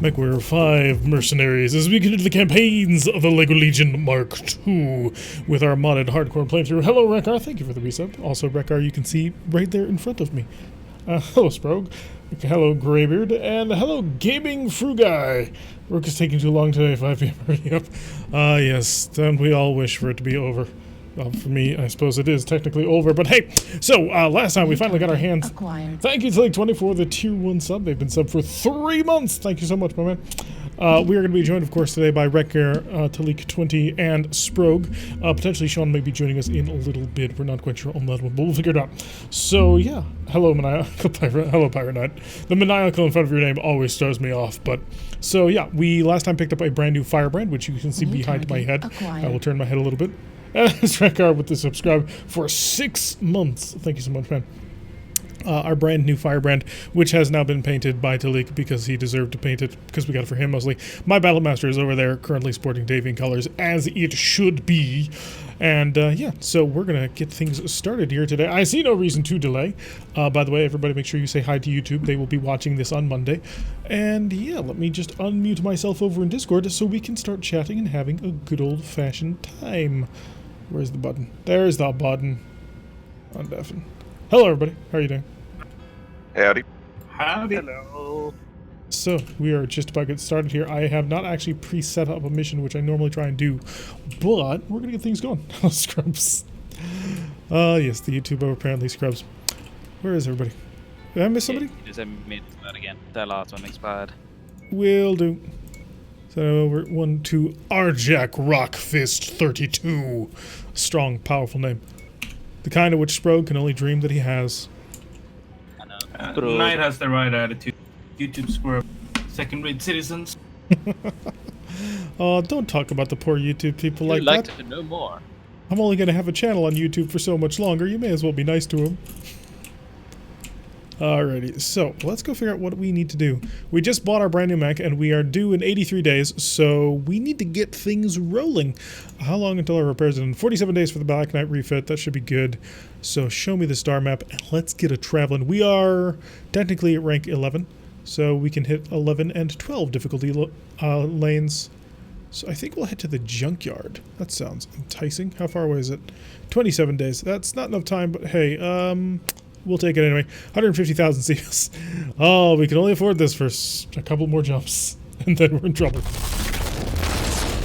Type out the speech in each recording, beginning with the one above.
MechWarrior 5 Mercenaries as we get into the campaigns of the LEGO Legion Mark II with our modded hardcore playthrough. Hello, Rekar. Thank you for the resub. Also, Rekar, you can see right there in front of me. Hello, Sprogue. Hello, Greybeard. And hello, Gaming Frugai. Work is taking too long today, 5 p.m. already up. Yes, then we all wish for it to be over. Well, for me, I suppose it is technically over, but hey, so last time we finally got our hands. Acquired. Thank you to Lake20 for the tier 1 sub. They've been subbed for 3 months. Thank you so much, my man. We are going to be joined, of course, today by Rekar, Talik20, and Sprogue. Potentially Sean may be joining us in a little bit. We're not quite sure on that one, but we'll figure it out. So, yeah. Hello, Maniacal Pirate. Hello, Pirate Knight. The Maniacal in front of your name always throws me off, but... So, yeah, we last time picked up a brand new Firebrand, which you can see behind my head. I will turn my head a little bit. And it's Rekar with the subscribe for 6 months. Thank you so much, man. Our brand new Firebrand, which has now been painted by Talik because he deserved to paint it, because we got it for him mostly. My Battlemaster is over there, currently sporting Davian colors, as it should be. And yeah, so we're going to get things started here today. I see no reason to delay. By the way, everybody make sure you say hi to YouTube. They will be watching this on Monday. And yeah, let me just unmute myself over in Discord so we can start chatting and having a good old-fashioned time. Where's the button? There's the button. Undeafen. Hello, everybody. How are you doing? Howdy. Howdy. Hello. So, we are just about to get started here. I have not actually pre-set up a mission, which I normally try and do, but we're going to get things going. Scrubs. Yes, the YouTuber apparently scrubs. Where is everybody? Did I miss somebody? You just made that again. That last one expired. Will do. So, we're 1, 2, Arjak Rockfist 32. Strong, powerful name. The kind of which Sprogue can only dream that he has. I know. Knight has the right attitude. YouTube square second-rate citizens. Oh, don't talk about the poor YouTube people You'd like like that. to know more. I'm only going to have a channel on YouTube for so much longer. You may as well be nice to them. Alrighty, so let's go figure out what we need to do. We just bought our brand new mech, and we are due in 83 days, so we need to get things rolling. How long until our repairs are done? 47 days for the Black Knight refit. That should be good. So show me the star map, and let's get a traveling. We are technically at rank 11, so we can hit 11 and 12 difficulty lanes. So I think we'll head to the junkyard. That sounds enticing. How far away is it? 27 days. That's not enough time, but hey, we'll take it anyway. 150,000 seals. Oh, we can only afford this for a couple more jumps, and then we're in trouble.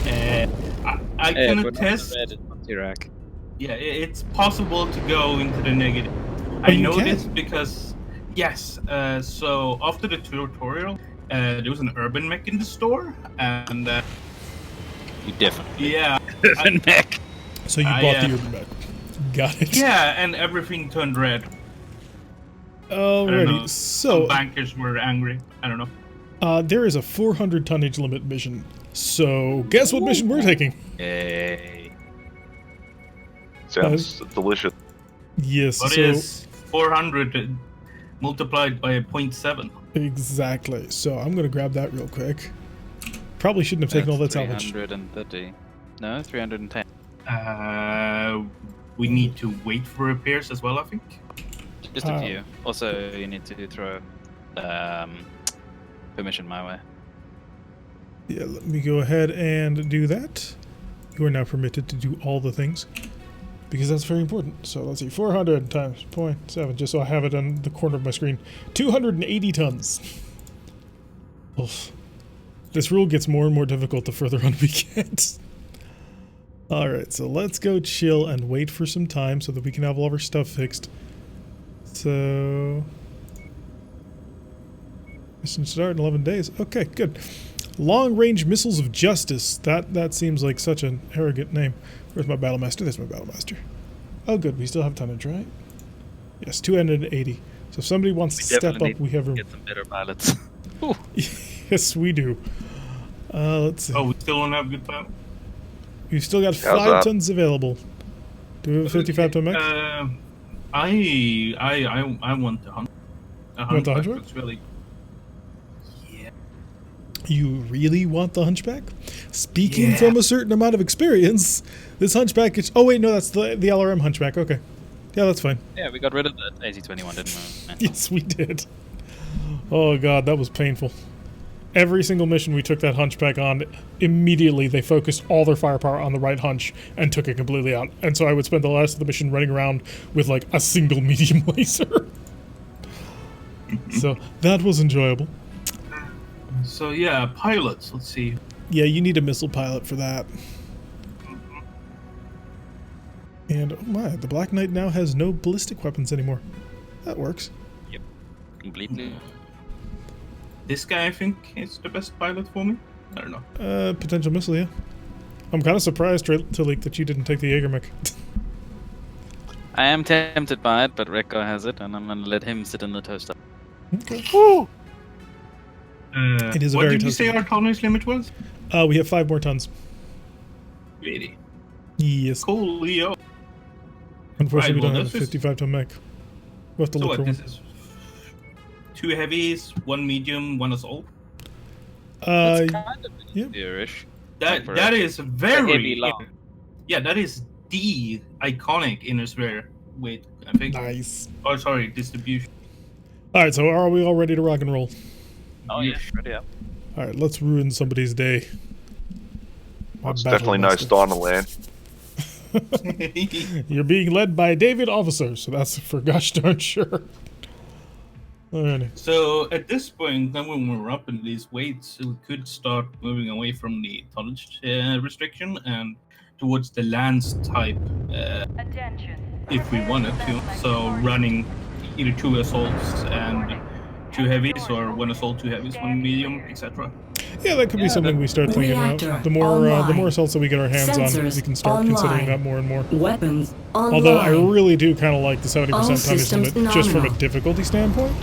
I can attest. Iraq. Yeah, it's possible to go into the negative. Oh, I know this because, yes. So after the tutorial, there was an urban mech in the store, and You definitely. yeah, Urban mech. So you bought the urban mech. Got it. yeah, and everything turned red. Alrighty, so Some bankers were angry. I don't know. there is a 400 tonnage limit mission. So guess what mission we're taking? Yay. Sounds delicious. Yes, What so is 400 multiplied by 0.7? exactly. So I'm gonna grab that real quick. Probably shouldn't have taken all that salvage. 330. No, 310. We need to wait for repairs as well, I think. Just a few. Also, you need to throw permission my way. Yeah, let me go ahead and do that. You are now permitted to do all the things, because that's very important. So let's see, 400 times 0.7, just so I have it on the corner of my screen. 280 tons. Oof. This rule gets more and more difficult the further on we get. Alright, so let's go chill and wait for some time so that we can have all of our stuff fixed. So... mission start in 11 days. Okay, good. Long-range missiles of justice. That seems like such an arrogant name. Where's my Battlemaster? There's my Battlemaster. Oh, good. We still have tonnage, right? Yes, 280. So if somebody wants to step up, we have room. Get some better pilots. Yes, we do. Let's see. Oh, we still don't have good power? We've still got 5 that? tons available. Do we have a 55 ton mech? I want the 100. want the 100? It's really... Yeah. You really want the hunchback? Speaking from a certain amount of experience, this hunchback is... Oh, wait, no, that's the LRM hunchback. Okay. Yeah, that's fine. Yeah, we got rid of that AC-21, didn't we? Yes, we did. Oh, God, that was painful. Every single mission we took that hunchback on, immediately they focused all their firepower on the right hunch and took it completely out. And so I would spend the rest of the mission running around with like a single medium laser. So that was enjoyable. So yeah, pilots. Let's see. Yeah, you need a missile pilot for that. And oh my, the Black Knight now has no ballistic weapons anymore. That works. Completely. This guy, I think, is the best pilot for me. I don't know. Potential missile, yeah. I'm kind of surprised, Talik, that you didn't take the Jaeger mech. I am tempted by it, but Rekko has it, and I'm gonna let him sit in the toaster. Okay. Woo! It is a what very did you tough say game. our tonnage limit was? We have 5 more tons. Really? Yes. Cool, Leo. Unfortunately, Right, we well, don't have a this is- 55-ton mech. We'll have to So look what? for This one. is 2 heavies, 1 medium, 1 assault. That's kind of yeah. easier-ish. That For is very heavy long. Yeah, that is the iconic inner sphere. Wait, I think. Nice. Oh, sorry, distribution. All right, so are we all ready to rock and roll? Oh yeah, ready up. All right, let's ruin somebody's day. My It's battle definitely no master. Steiner land. You're being led by David Officer, so that's for gosh darn sure. Alrighty. So at this point, then when we're up in these weights, we could start moving away from the tonnage restriction and towards the lance type if we wanted to. So running either 2 assaults and 2 heavies, or 1 assault, 2 heavies, 1 medium, etc. Yeah, that could be something we start thinking Reactor about. The more online. assaults that we get our hands on, Sensors we can start considering online. that more and more. Weapons online. Although I really do kind of like the 70% All tonnage systems limit, just from a nominal. difficulty standpoint.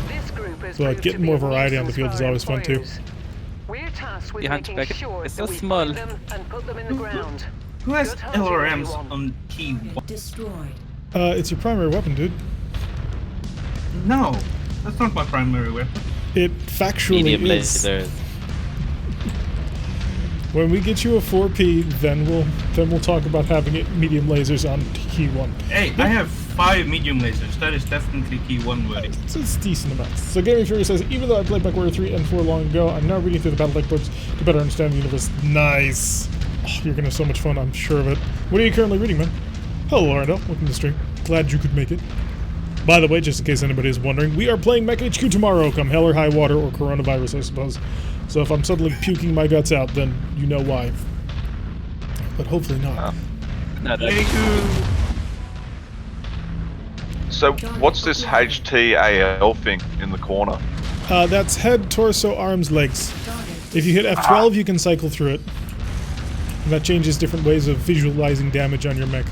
But getting more variety on the field is always fun too. We're tasked with The making hunchback sure is that so we small. find them and put them in the ground. Who has Good hunting, LRMs everyone. on key 1? Destroyed. It's your primary weapon, dude. No, that's not my primary weapon. It factually Medium is. laser. When we get you a 4P, then we'll talk about having it medium lasers on key 1. Hey, I have 5 medium lasers. That is definitely key 1 worthy. So it's decent amounts. So Gaming Fury says, even though I played MechWarrior 3 and 4 long ago, I'm now reading through the Battle Tech books to better understand the universe. Nice. Oh, you're gonna have so much fun, I'm sure of it. What are you currently reading, man? Hello, Lorendo. Welcome to the stream. Glad you could make it. By the way, just in case anybody is wondering, we are playing Mech HQ tomorrow, come hell or high water or coronavirus, I suppose. So if I'm suddenly puking my guts out, then you know why. But hopefully not. No, Very that's good. So what's this HTAL thing in the corner? That's head, torso, arms, legs. If you hit F12, you can cycle through it. And that changes different ways of visualizing damage on your mech.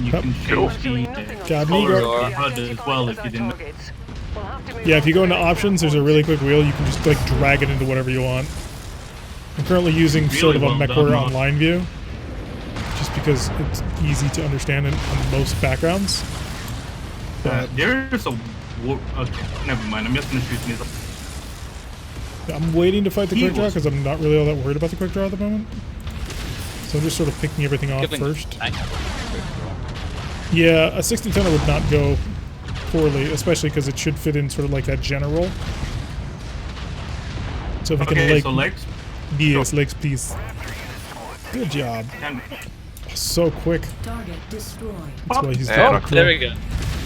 You can Cool. change Got the me, color go. of the HUD as well if you didn't. Yeah, if you go into options, there's a really quick wheel. You can just like drag it into whatever you want. I'm currently using Really sort of a well done, MechWarrior Mark. online view, just because it's easy to understand on most backgrounds. But There's a okay, never mind. I'm just gonna shoot these. I'm waiting to fight the He quick draw was- because I'm not really all that worried about the quick draw at the moment. So I'm just sort of picking everything off giving first. tank. Yeah, a 60-tonner would not go poorly, especially because it should fit in sort of like that general. So if we can Okay, like, so legs. yes, legs, please. Good job. And So quick. Target destroyed. That's why he's Yeah, doing okay. There we go.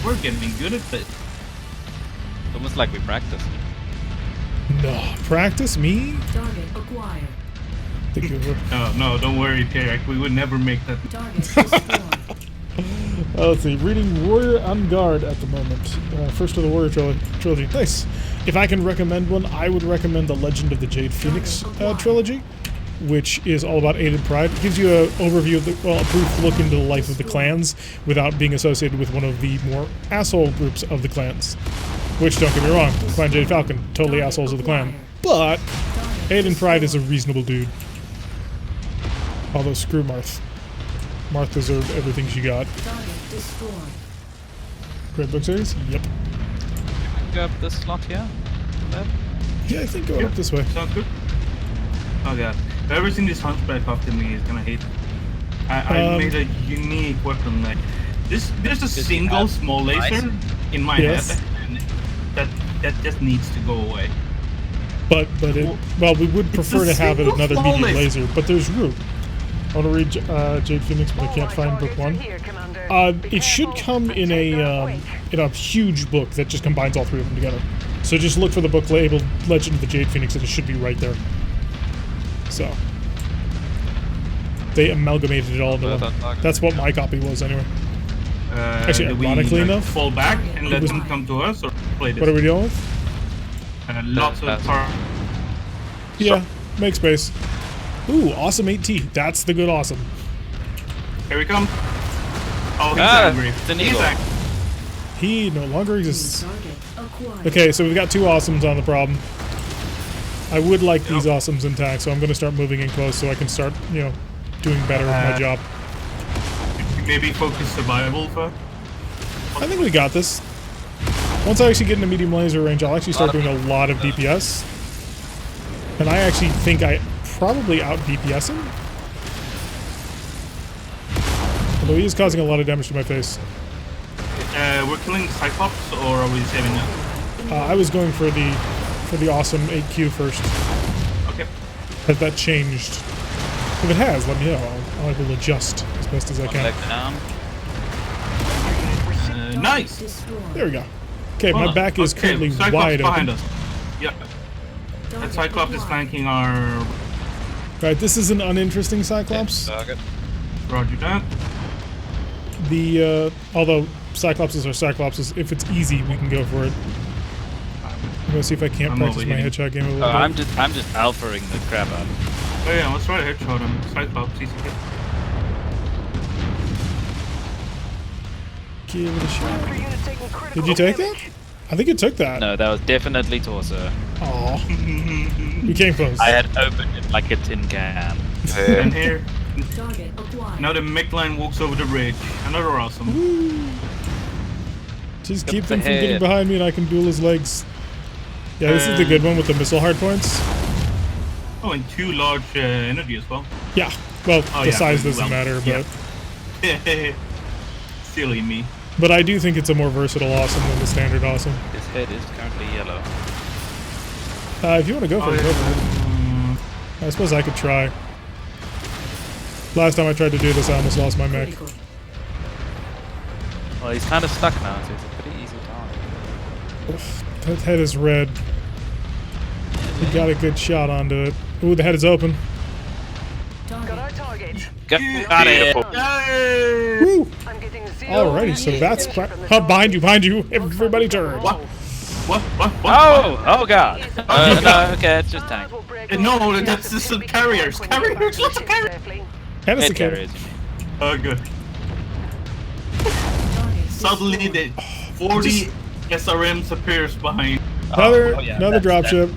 we're getting good at this. It's almost like we practiced. No, practice me? Target acquired. Think you would. No, don't worry, Tarek. We would never make that. Target destroyed. Let's see, reading Warrior on Guard at the moment. First of the Warrior trilogy. Nice. If I can recommend one, I would recommend the Legend of the Jade Phoenix trilogy, which is all about aid and pride. It gives you an overview of a brief look into the life of the clans without being associated with one of the more asshole groups of the clans. Which, don't get me wrong, Clan Jade Falcon, totally assholes of the clan. But aid and pride is a reasonable dude. Although screw Marth. Marth deserved everything she got. Target destroyed. Great book series? Yep. Go up this slot here. There. Yeah, I think going up this way. Sounds good. Oh god, whoever seen this hunchback after me is gonna hate it. I made a unique weapon. Like this, there's a single have small laser in my Yes. head, and that just needs to go away. But well, we would prefer to have it single another medium flawless. laser, but there's room. I want to read Jade Phoenix, but I can't find book 1. It should come in a huge book that just combines all 3 of them together. So just look for the book labeled Legend of the Jade Phoenix, and it should be right there. So they amalgamated it all into one. That's what my copy was anyway. Actually, do we, ironically enough, fall back and let was- them come to us, or play this? what are we dealing with? Lots of tar. Yeah, make space. Ooh, awesome 8T. That's the good awesome. Here we come. Oh, he's Ah, angry. it's an He's eagle. angry. He no longer exists. Target acquired. Okay, so we've got 2 awesomes on the problem. I would like these awesomes intact, so I'm going to start moving in close so I can start, doing better with my job. Maybe focus survival for. I think we got this. Once I actually get into medium laser range, I'll actually start doing a lot of DPS. And I actually think I probably out DPS him. Although he is causing a lot of damage to my face. We're killing Cyclops, or are we saving it? I was going for the awesome 8Q first. Okay. Has that changed? If it has, let me know. I will adjust as best as I One can. leg down. Nice. Destroyed. There we go. Okay, Hold my on. back is Okay, currently Cyclops wide behind open. us. Yeah. That Target Cyclops is acquired. flanking our. Right, this is an uninteresting Cyclops. Target. Roger that. Although Cyclopses are Cyclopses, if it's easy, we can go for it. I'm gonna see if I can't I'm practice my overheating. headshot game a little Oh, bit. I'm just alphaing the crap out of him. Oh yeah, let's try to headshot him. Cyclops, easy hit. Give it a shot. Did you take that? I think you took that. No, that was definitely torso. Aw. We came close. I had opened it like a tin can. And Yeah. here, Target acquired. now the mech line walks over the bridge. Another awesome. Just Up keep them the from getting head. behind me and I can duel his legs. Yeah, this is the good one with the missile hardpoints. Oh, and 2 large energy as well. Yeah. Well, Oh, the yeah, size doesn't well, matter, but yeah. Silly me. but I do think it's a more versatile awesome than the standard awesome. His head is currently yellow. If you want to go for it, go for it. I suppose I could try. Last time I tried to do this, I almost lost my mech. Critical. Well, he's kind of stuck now, so it's a pretty easy target. That head is red. We got a good shot onto it. Ooh, the head is open. Got our target. Got it! Beautiful. Yay! Woo! I'm getting 0 Alririghty, so that's behind you. Everybody turn. What? What? Oh god! No, okay, it's just tank. No, that's just some carriers. Carriers, lots of carriers. And it's Head the kid. carriers, you mean. Oh, good. Target Suddenly, the 40 SRMs appears behind. Another, Oh, yeah, another that's- dropship.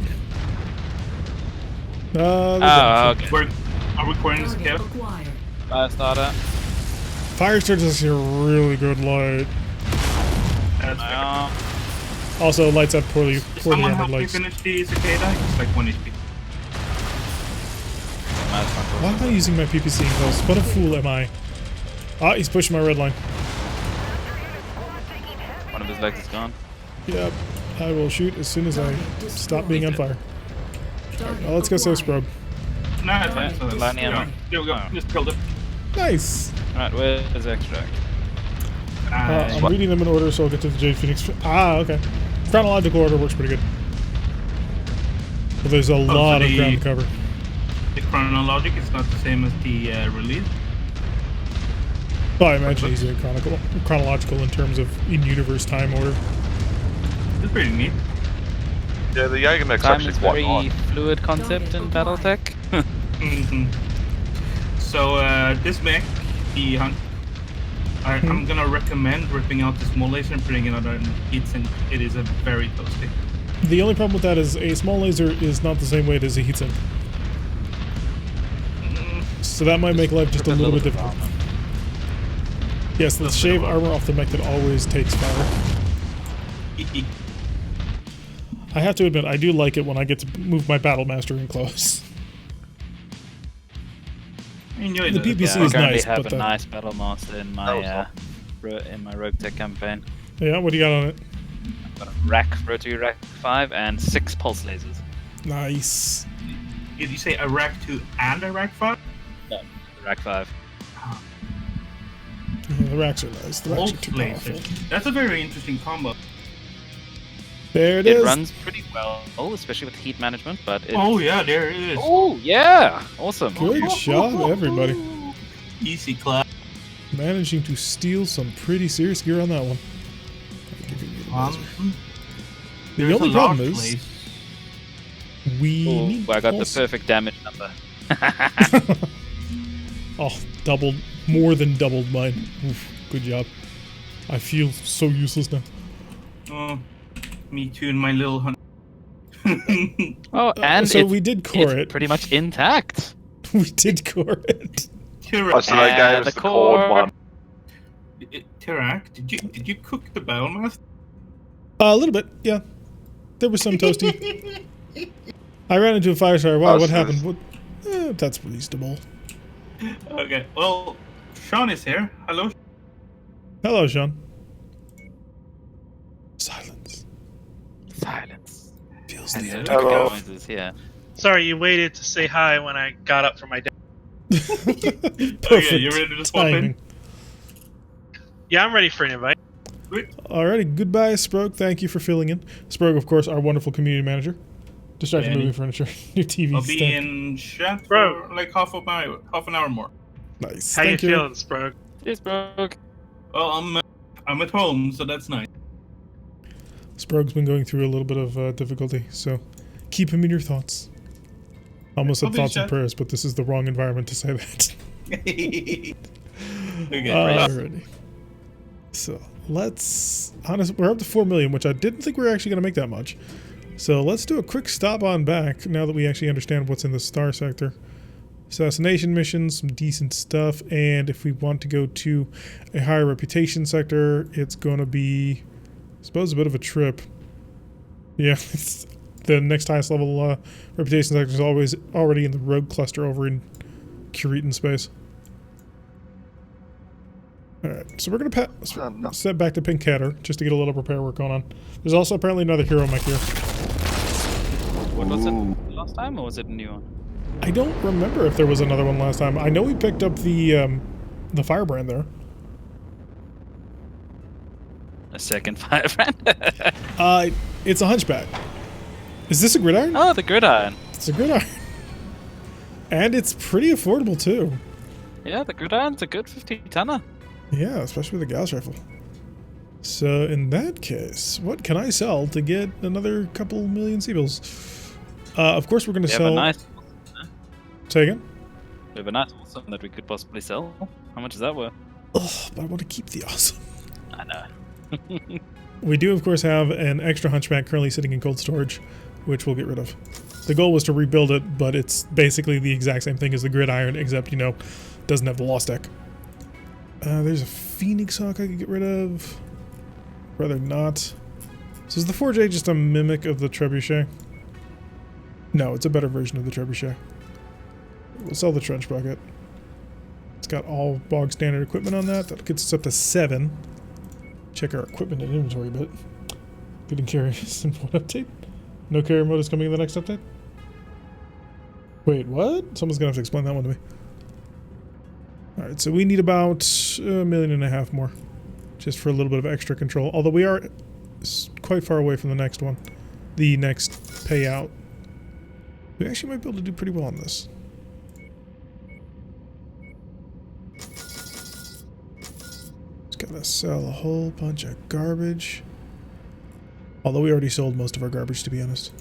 Another Oh, dropship. okay. Are we recording this Target cap? acquired. Fire starter. Fire Surge is a really good light. That's fair. Also lights up poorly Someone armored help me legs. finish the cicada? It's like 1 HP. Why am I using my PPC in close? What a fool am I? Ah, he's pushing my red line. One of his legs is gone. Yep. I will shoot as soon as I stop being on fire. Target Well, let's go acquired. Sales Probe. Nah, it's Yeah, fine. So lightning yeah, ammo. there we go. Oh. Just killed it. Nice. Alright, where's the extract? I'm reading them in order, so I'll get to the Jade Phoenix. Ah, okay. Chronological order works pretty good. But there's a lot of the- ground to cover. The chronologic is not the same as the release. Well, I imagine he's a chronological in terms of in-universe time order. It's pretty neat. Yeah, the Jaegermech's Time actually is quite very nice. fluid concept in BattleTech. Mhm. So this mech, the hunt, I'm gonna recommend ripping out the small laser and putting it on a heatsink. It is a very toasty. The only problem with that is a small laser is not the same weight as a heatsink. So that might make life just a little bit difficult. Yes, let's shave armor off the mech that always takes fire. I have to admit, I do like it when I get to move my Battle Master in close. Enjoy The that. PPC I is currently nice, have but a nice battle master in my RogueTech campaign. Yeah, what do you got on it? I've got a rack, rotary rack 5, and 6 pulse lasers. Nice. Did you say Iraq 2 and Iraq 5? No, Rack 5. Yeah, the racks are nice. The racks Both are too places. powerful. That's a very interesting combo. There it It is. runs pretty well, especially with heat management, but it... Oh yeah, there it is. Oh, yeah! Awesome. Good job, everybody. Easy clap. Managing to steal some pretty serious gear on that one. I'll give you the laser. The There's only a problem large is place. we Oh, need I got the also- perfect damage number. Oh, doubled, more than doubled mine. Oof, good job. I feel so useless now. Oh, me too and my little hunt. Oh, and so it's, we did core it's it. pretty much intact. We did core it. Oh, so they gave us the the cord core. one. Tirak, did you cook the Battlemaster? A little bit, yeah. There was some toasty. I ran into a fire starter. Wow, Oh, what so happened? What? That's reasonable. Okay, well, Sean is here. Hello. Hello, Sean. Silence. Silence. Feels Hello. the Hello. Noises here. Sorry, you waited to say hi when I got up from my desk. Perfect Okay, you ready to swap in? timing. Yeah, I'm ready for an invite. Alrighty, goodbye, Sprogue. Thank you for filling in. Sprogue, of course, our wonderful community manager. Distracted Yeah, moving furniture. New TV I'll be stand. in chat for Bro. like half an hour more. Nice. How Thank you feeling, Sprog? Cheers, bro. Well, I'm at home, so that's nice. Sprogue's been going through a little bit of difficulty, so keep him in your thoughts. Almost I'll said be in thoughts and chat. prayers, but this is the wrong environment to say that. Okay. Alrighty. So let's we're up to 4 million, which I didn't think we were actually going to make that much. So let's do a quick stop on back now that we actually understand what's in the star sector. Assassination missions, some decent stuff, and if we want to go to a higher reputation sector, it's going to be, I suppose, a bit of a trip. Yeah, it's the next highest level reputation sector is always already in the rogue cluster over in Curitan space. Alright, so we're going to step back to Pinketter just to get a little repair work going on. There's also apparently another hero mech here. What was it last time, or was it a new one? I don't remember if there was another one last time. I know we picked up the firebrand there. A second firebrand? It's a hunchback. Is this a gridiron? Oh, the gridiron. It's a gridiron. And it's pretty affordable too. Yeah, the gridiron's a good 50-tonner. Yeah, especially with the Gauss Rifle. So in that case, what can I sell to get another couple million Seabills? Of course we're going to We have a sell... nice... Say again? We have a nice awesome that we could possibly sell. How much is that worth? Ugh, but I want to keep the awesome. I know. We do, of course, have an extra hunchback currently sitting in cold storage, which we'll get rid of. The goal was to rebuild it, but it's basically the exact same thing as the gridiron, except, you know, doesn't have the lost deck. There's a Phoenix Hawk I could get rid of. Rather not. So is the 4J just a mimic of the Trebuchet? No, it's a better version of the Trebuchet. We'll sell the trench bucket. It's got all bog standard equipment on that. That gets us up to 7. Check our equipment and inventory bit. Getting curious in what update? No carrier mode is coming in the next update? Wait, what? Someone's gonna have to explain that one to me. Alright, so we need about 1.5 million more. Just for a little bit of extra control. Although we are quite far away from the next one. The next payout. We actually might be able to do pretty well on this. Just gotta sell a whole bunch of garbage. Although we already sold most of our garbage, to be honest.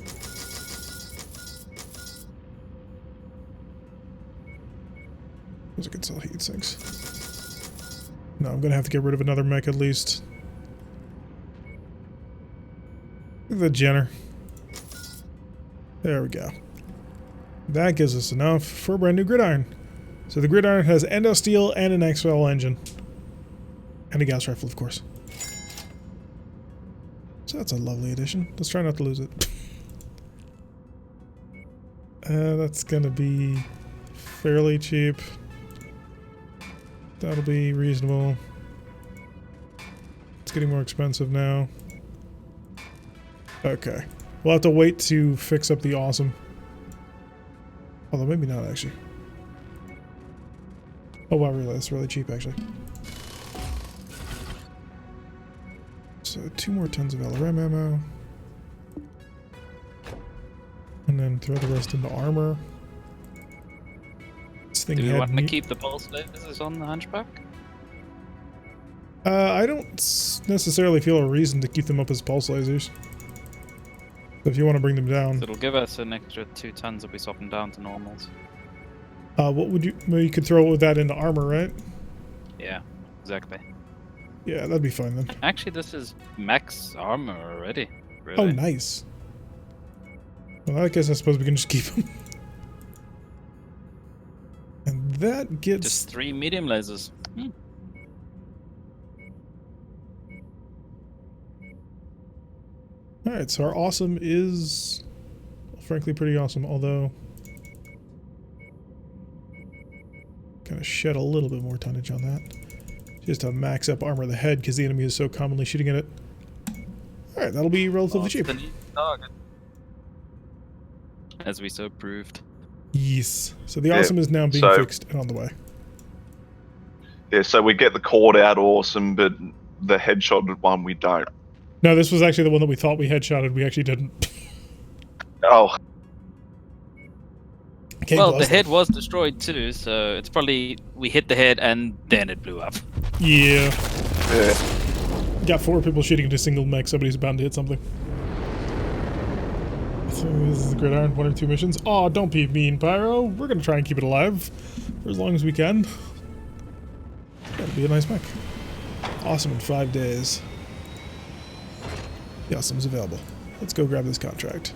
Because I could sell heat sinks. No, I'm gonna have to get rid of another mech at least. Look at the Jenner. There we go. That gives us enough for a brand new gridiron. So the gridiron has endo steel and an XL engine. And a Gauss rifle, of course. So that's a lovely addition. Let's try not to lose it. That's gonna be fairly cheap. That'll be reasonable. It's getting more expensive now. Okay. We'll have to wait to fix up the awesome. Although maybe not actually. Oh wow, really? That's really cheap actually. So 2 more tons of LRM ammo. And then throw the rest into armor. This thing Do we had want to keep the pulse lasers on the Hunchback? I don't necessarily feel a reason to keep them up as pulse lasers. So if you want to bring them down, It'll give us an extra 2 tons if we swap them down to normals. what would you? Well, you could throw that into armor, right? Yeah, exactly. Yeah, that'd be fine then. Actually, this is max armor already. Really. Oh, nice. Well, I guess I suppose we can just keep them. And that gets... Just 3 medium lasers. Hmm. Alright, so our awesome is... frankly pretty awesome, although... kind of shed a little bit more tonnage on that. Just to max up armor of the head, because the enemy is so commonly shooting at it. Alright, that'll be relatively cheap. The new target. As we so proved. Yes. So the awesome is now being fixed and on the way. Yeah, so we get the cord out awesome, but the headshot one we don't. No, this was actually the one that we thought we headshotted. We actually didn't. Oh. Okay, Well, the head was destroyed too, so it's probably we hit the head and then it blew up. Yeah. Yeah. Got 4 people shooting into a single mech. Somebody's bound to hit something. So this is the gridiron. 1 or 2 missions. Oh, don't be mean, Pyro. We're gonna try and keep it alive for as long as we can. That'll be a nice mech. Awesome in 5 days. The awesome's available. Let's go grab this contract.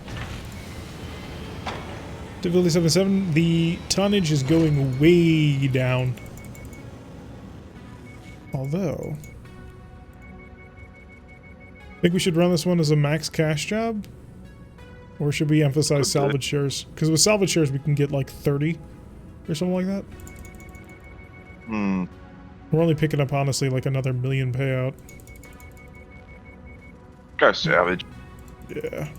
Difficulty 77. The tonnage is going way down. Although, I think we should run this one as a max cash job. Or should we emphasize salvage shares? Because with salvage shares we can get like 30 or something like that. Hmm. We're only picking up honestly like another $1 million payout. Go salvage. Yeah.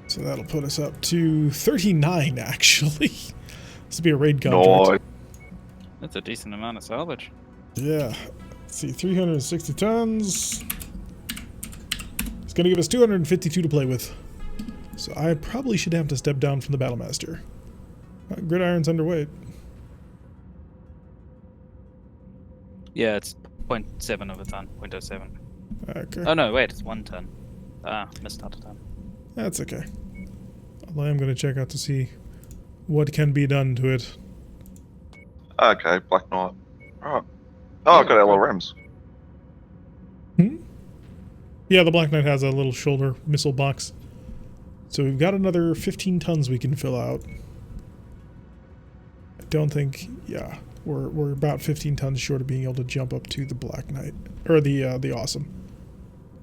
So that'll put us up to 39 actually. This will be a raid contract. No. That's a decent amount of salvage. Yeah. Let's see, 360 tons. It's gonna give us 252 to play with. So I probably should have to step down from the Battlemaster. Gridiron's underweight. Yeah, it's 0.7 of a ton. 0.07. Okay. Oh no, wait, it's 1 ton. Ah, missed out a ton. That's okay. Although I am gonna check out to see what can be done to it. Okay, Black Knight. Alright. Oh, I got LRMs. Hmm? Yeah, the Black Knight has a little shoulder missile box. So we've got another 15 tons we can fill out. I don't think, yeah, we're about 15 tons short of being able to jump up to the Black Knight or the Awesome,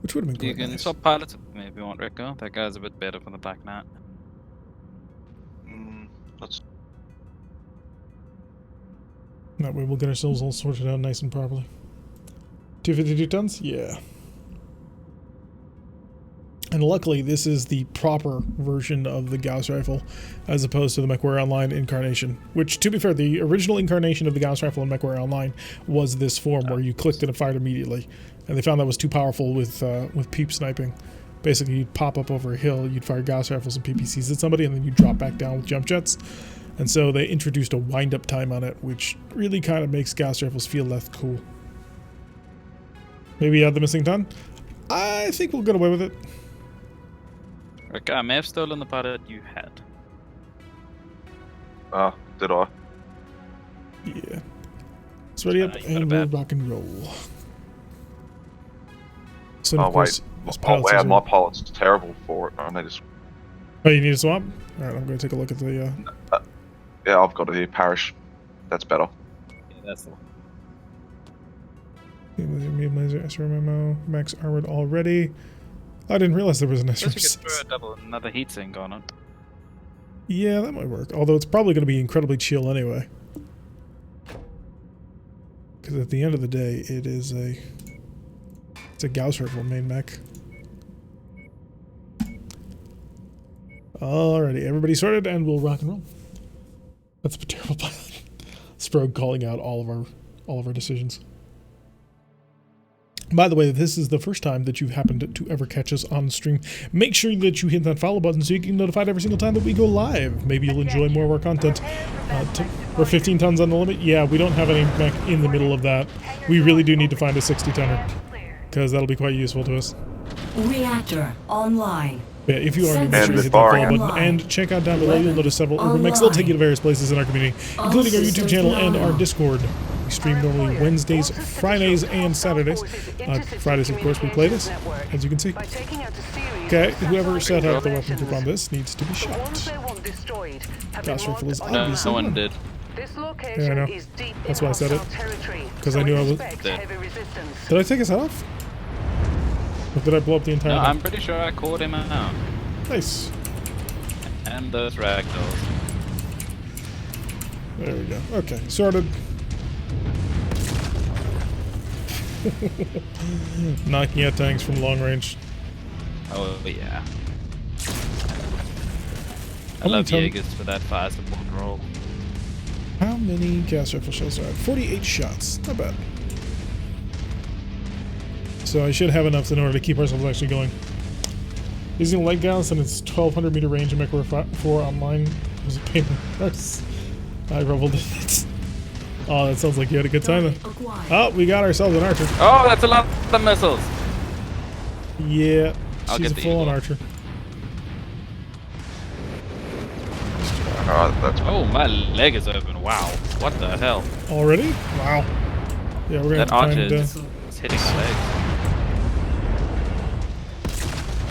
which would have been You quite can nice. swap pilots with me if you want, Rico. That guy's a bit better for the Black Knight. That's That way we'll get ourselves all sorted out nice and properly. 252 tons? Yeah. And luckily, this is the proper version of the Gauss Rifle, as opposed to the MechWarrior Online incarnation. Which, to be fair, the original incarnation of the Gauss Rifle in MechWarrior Online was this form where you clicked and it fired immediately. And they found that was too powerful with peep sniping. Basically, you'd pop up over a hill, you'd fire Gauss Rifles and PPCs at somebody, and then you'd drop back down with jump jets. And so they introduced a wind-up time on it, which really kind of makes Gauss Rifles feel less cool. Maybe add the missing ton? I think we'll get away with it. Rico, I may have stolen the pilot you had. did I? Yeah. Let's ready up you got and a we'll bad- rock and roll. So, Oh, of course, wait. this Oh, pilot's wow, also- my pilot's terrible for it. I need to... Oh, you need a swap? Alright, I'm going to take a look at the... Yeah, I've got it here. Parish. That's better. Yeah, that's the one. Medium laser, SRM ammo, max armored already. I didn't realize there was an Guess we could SRM. throw another heatsink on it. Yeah, that might work. Although it's probably going to be incredibly chill anyway. Because at the end of the day, it's a Gauss Rifle main mech. Alrighty, everybody sorted, and we'll rock and roll. That's a terrible pilot. Sprogue calling out all of our decisions. By the way, if this is the first time that you've happened to ever catch us on stream, make sure that you hit that follow button so you get notified every single time that we go live. Maybe you'll enjoy more of our content. We're 15 tons on the limit. Yeah, we don't have any mech in the middle of that. We really do need to find a 60-tonner, because that'll be quite useful to us. Reactor online. Yeah, if you are new, make sure you hit that follow button and check out down below. You'll notice several urban mechs. They'll take you to various places in our community, including our YouTube channel and our Discord. We stream normally Wednesdays, Fridays, and Saturdays. Fridays, of course, we play this, as you can see. Okay, whoever set up the weapon group on this needs to be shot. Gauss Rifle is obviously no one did. Yeah, I know. That's why I said it. Because I knew I was... Did I take his head off? Or did I blow up the entire No, thing? I'm pretty sure I caught him out. Nice. And those ragdolls. There we go. Okay, sorted. Knocking out tanks from long range. Oh, yeah. I How many love ton- Jaegers for that fast and one roll. How many gas rifle shells are at? 48 shots. Not bad. So I should have enough in order to keep ourselves actually going. Using light Gauss and its 1200 meter range in MechWarrior 4 online was a pain in the arse. I reveled in it. Oh, that sounds like you had a good time then. Oh, we got ourselves an archer. Oh, that's a lot of missiles. Yeah, I'll she's get a the full-on eagle. archer. Alright, that's Oh, my leg is open. Wow. What the hell? Already? Wow. Yeah, we're gonna That have to archer find, is hitting my leg.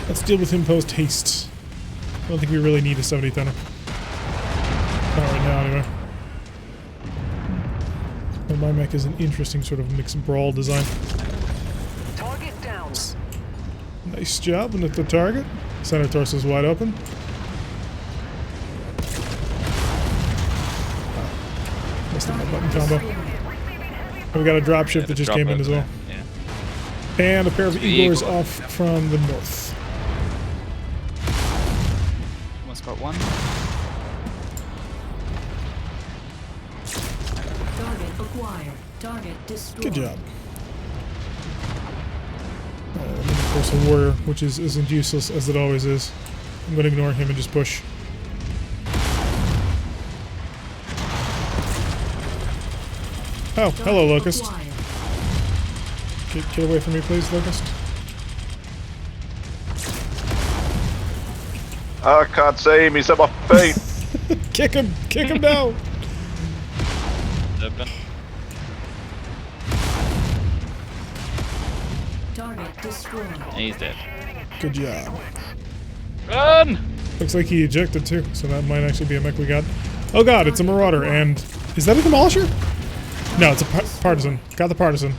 let's deal with him post haste. I don't think we really need a 70 tonner. Not right now, anyway. And my mech is an interesting sort of mixed brawl design. Target down. Nice job, and at the target. Center torso is wide open. Missed my button combo. And we got a dropship that just came in as well. Yeah. And a pair of The Igors Eagle. off from the north. Almost got one. Target acquired. Target destroyed. Good job. And then of course a warrior, which is as useless as it always is. I'm gonna ignore him and just push. Oh, hello, Locust. Acquired. Get away from me, please, Locust. I can't see him, he's at my feet. Kick him down. Open. Target destroyed. He's dead. Good job. Run! Looks like he ejected too, so that might actually be a mech we got. Oh god, it's a Marauder, and is that a Demolisher? No, it's a Partisan. Got the Partisan.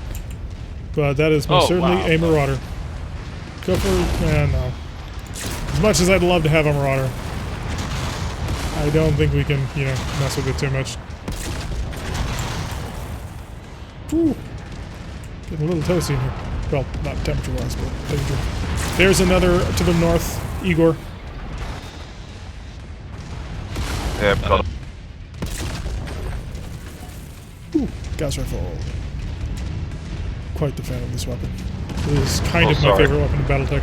But that is most Oh, certainly wow. a Marauder. Go for no. As much as I'd love to have a Marauder, I don't think we can, mess with it too much. Whew. Getting a little toasty in here. Well, not temperature-wise, but danger. There's another to the north, Igor. Yeah, got him. Ooh, Gauss Rifle. Quite the fan of this weapon. It is kind Oh, of my sorry. favorite weapon in BattleTech.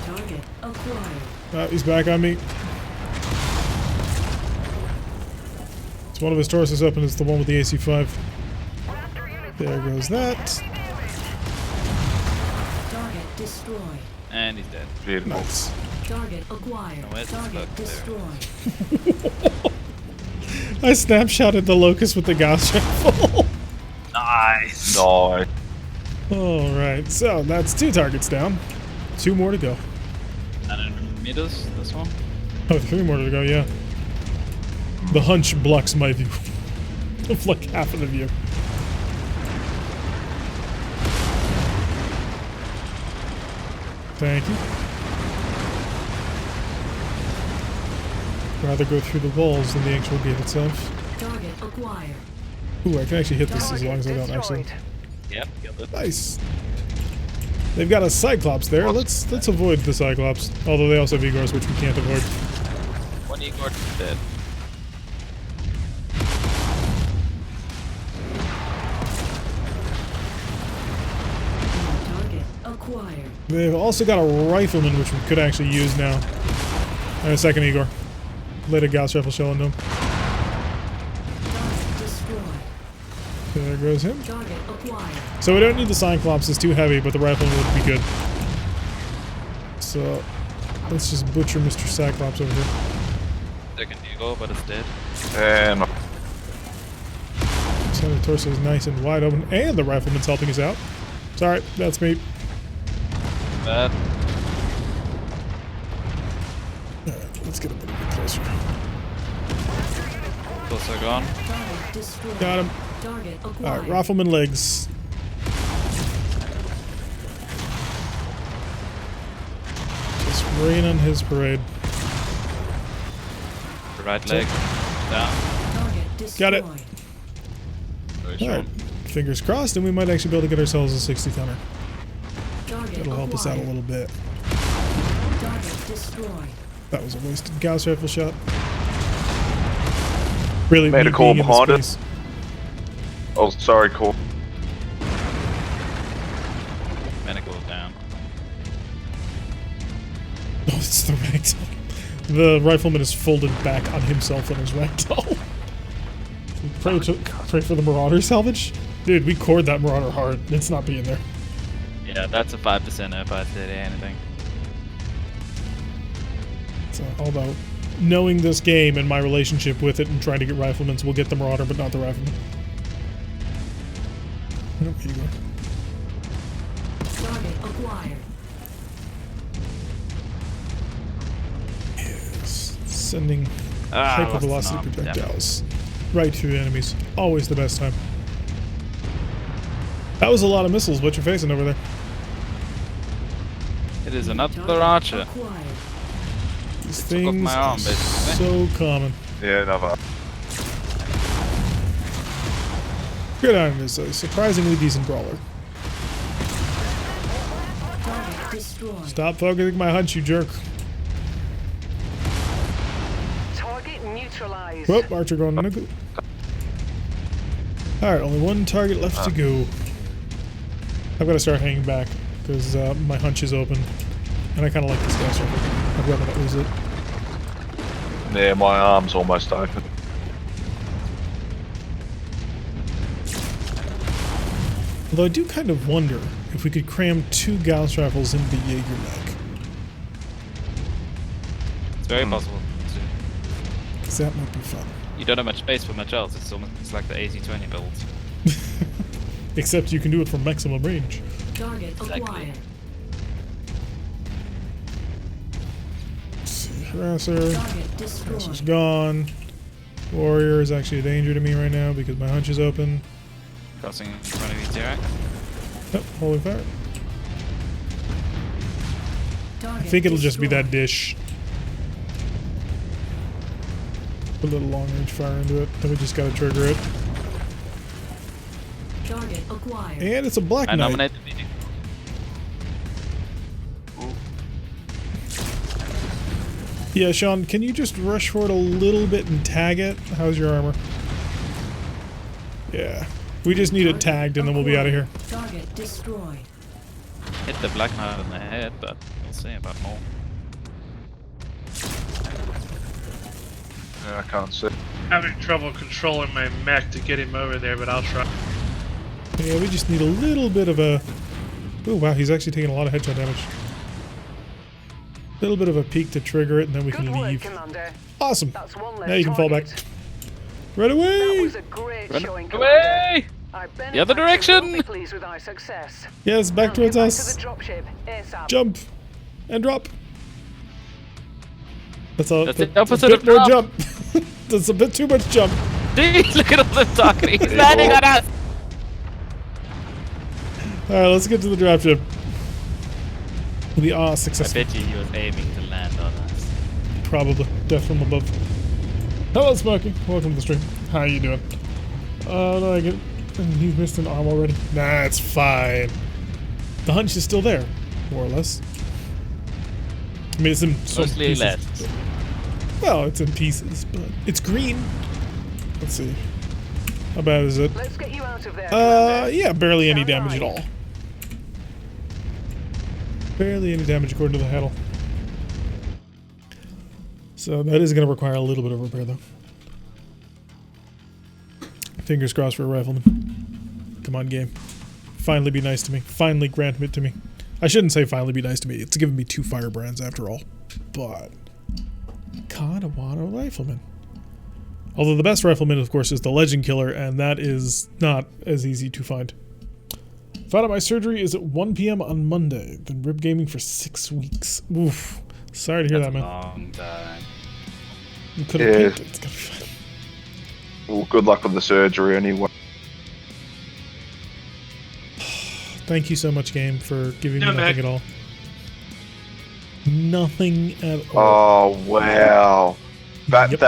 Target acquired. He's back on me. It's one of his torsos up, and it's the one with the AC-5. There goes that. Target destroyed. And he's dead. Beautiful. Nice. Target acquired. Oh, where's the Target smoke? There. destroyed. I snapshotted the Locust with the Gauss Rifle. Nice. No. Alright, so that's 2 targets down. 2 more to go. 900 meters, this one. Oh, 3 more to go, yeah. The hunch blocks my view. Of like half of the view. Thank you. Rather go through the walls than the actual gate itself. Target acquired. Ooh, I can actually hit this as long as I don't actually. Yep, got it. Nice. They've got a Cyclops there. Let's avoid the Cyclops. Although they also have Igors, which we can't avoid. One Igor is dead. Target acquired. They've also got a Rifleman, which we could actually use now. And a second Igor. Let a Gauss Rifle shell into him. Target destroyed. There goes him. Target acquired. So we don't need the Cyclops, it's too heavy, but the Rifleman would be good. So let's just butcher Mr. Cyclops over here. Second Igor, but it's dead. And So the torso is nice and wide open, and the Rifleman's helping us out. Sorry, that's me. Bad. Alright, let's get a bit closer. Also gone. Target destroyed. Got him. Target acquired. Alright, Rifleman legs. Just rain on his parade. Right leg. Down. Target destroyed. Got it. Very Alright, strong. fingers crossed, and we might actually be able to get ourselves a 60 tonner. Target That'll help us out a little bit. Target destroyed. That was a wasted Gauss rifle shot. Really, Made a me call being in the behind it. space. oh, sorry, Cor. Medical down. Oh, it's the ragdoll. The Rifleman is folded back on himself on his ragdoll. Pray for the Marauder salvage? Dude, we cored that Marauder hard. It's not being there. Yeah, that's a 5% if I said anything. It's all about knowing this game and my relationship with it and trying to get Riflemen. We'll get the Marauder, but not the Rifleman. Oh, here you go. Target acquired. Yes. Sending Ah, hypervelocity lost an arm. projectiles right through enemies. Always the best time. That was a lot of missiles. What you're facing over there? It is another Target archer. acquired. These took off things my arm, are basically. so common. Yeah, another. Good on him. Is a surprisingly decent brawler. Target destroyed. Stop focusing my hunch, you jerk. Target neutralized. Whoop, Archer going nuclear. Alright, only one target left to go. I've got to start hanging back because my hunch is open. And I kind of like this guy, so I'd rather not lose it. Yeah, my arm's almost open. Although I do kind of wonder if we could cram 2 Gauss rifles into the Jaeger mech. It's very possible. Because that might be fun. You don't have much space for much else. It's like the AZ-20 build. Except you can do it from maximum range. Target Exactly. acquired. Let's see, Harasser. Target Harasser's destroyed. gone. Warrior is actually a danger to me right now because my hunch is open. Crossing in front of you, T-Rex. Yep, holding fire. I Target think it'll just be destroyed. that dish. Put a little long range fire into it. Then we just gotta trigger it. Target acquired. And it's a Black I Knight. nominate the meeting. Yeah, Sean, can you just rush forward a little bit and tag it? How's your armor? Yeah. We just need it tagged and then we'll be out of here. Target destroyed. Hit the Black Knight in the head, but we'll see about more. Yeah, I can't see. Having trouble controlling my mech to get him over there, but I'll try. Yeah, we just need a little bit of a... Oh, wow, he's actually taking a lot of headshot damage. A little bit of a peek to trigger it and then we Good can work, leave. Commander. Awesome. That's one less Now you can fall back. target. Right That away! was a great Run showing, Commander. away! Our The other benefactor will direction! be pleased with our success. Yes, back Now towards get back us. to the dropship ASAP. Jump and drop. That's a, That's bit, the opposite a bit of more drop. jump. That's a bit too much jump. Dude, look at all them talking. He's landing on us! Alright, let's get to the dropship. The I successful. bet you he was aiming to land on us. Probably. Death from above. Hello, Smokey. Welcome to the stream. How you doing? No, I get... He's missed an arm already. Nah, it's fine. The hunch is still there, more or less. I mean, it's in some Mostly pieces. less. Well, it's in pieces, but it's green. Let's see. How bad is it? Let's get you out of there. Yeah, barely any Sound damage at right. all. Barely any damage according to the handle. So that is going to require a little bit of repair, though. Fingers crossed for a rifleman. Come on, game. Finally be nice to me. Finally grant it to me. I shouldn't say finally be nice to me. It's given me 2 firebrands after all. But kind of want a rifleman. Although the best rifleman, of course, is the Legend Killer, and that is not as easy to find. Found out my surgery is at 1 p.m. on Monday. Been rib gaming for 6 weeks. Oof. Sorry to hear That's that, a man. long time. You could have Yeah. picked it. It's gonna be fine. Well, good luck with the surgery anyway. Thank you so much, game, for giving me No, nothing Mac. at all. Nothing at all. Oh wow, Yep.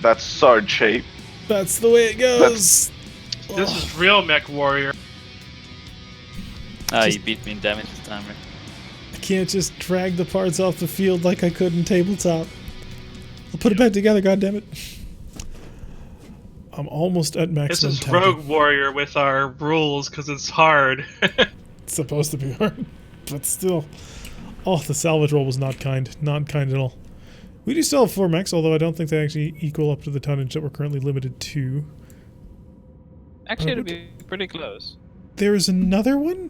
that's so cheap. That's the way it goes. This is real MechWarrior. Ah, you beat me in damage this time, Rick. I can't just drag the parts off the field like I could in tabletop. I'll put it back together, goddammit. I'm almost at This maximum is tempo. Rogue Warrior with our rules because it's hard. It's supposed to be hard, but still. Oh, the salvage roll was not kind. Not kind at all. We do still have 4 mechs, although I don't think they actually equal up to the tonnage that we're currently limited to. Actually, it'll what- be pretty close. There is another one?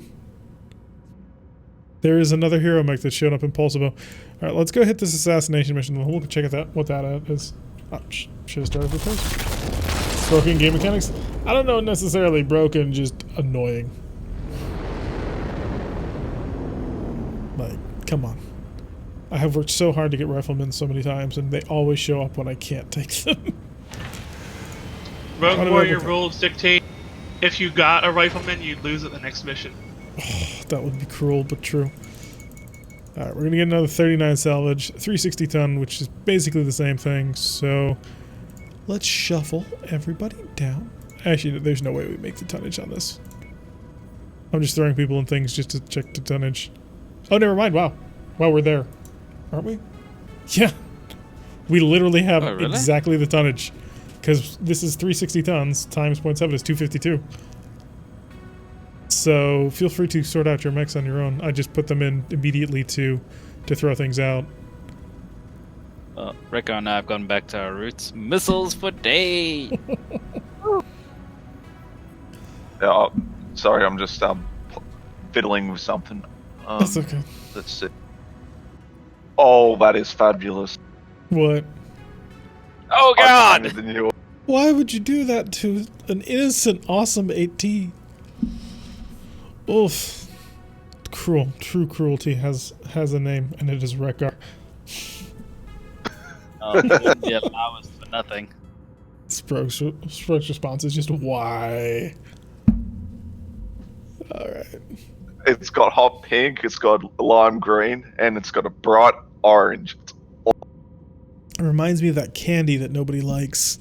There is another hero mech that's shown up in Pulsabo. Alright, let's go hit this assassination mission. We'll check out what that is. Oh, should have started with this. Broken game mechanics? I don't know necessarily broken, just annoying. Like, come on. I have worked so hard to get riflemen so many times, and they always show up when I can't take them. Rogue How do I Warrior overcome- rules dictate if you got a rifleman, you'd lose at the next mission. That would be cruel, but true. Alright, we're gonna get another 39 salvage, 360 ton, which is basically the same thing, so let's shuffle everybody down. Actually, there's no way we make the tonnage on this. I'm just throwing people in things just to check the tonnage. Oh, never mind, wow. Wow, we're there. Aren't we? Yeah. We literally have Oh, really? exactly the tonnage. Because this is 360 tons, times 0.7 is 252. So feel free to sort out your mechs on your own. I just put them in immediately to throw things out. Well, Rick and I have gone back to our roots. Missiles for day! Yeah, sorry, I'm just fiddling with something. That's okay. Let's see. Oh, that is fabulous. What? Oh I god! painted the new- Why would you do that to an innocent, awesome 8T? Oof. Cruel. True cruelty has a name, and it is Rekar. Oh, they wouldn't be allow us for nothing. Sproke's response is just, why? Alright. It's got hot pink, it's got lime green, and it's got a bright orange. It reminds me of that candy that nobody likes.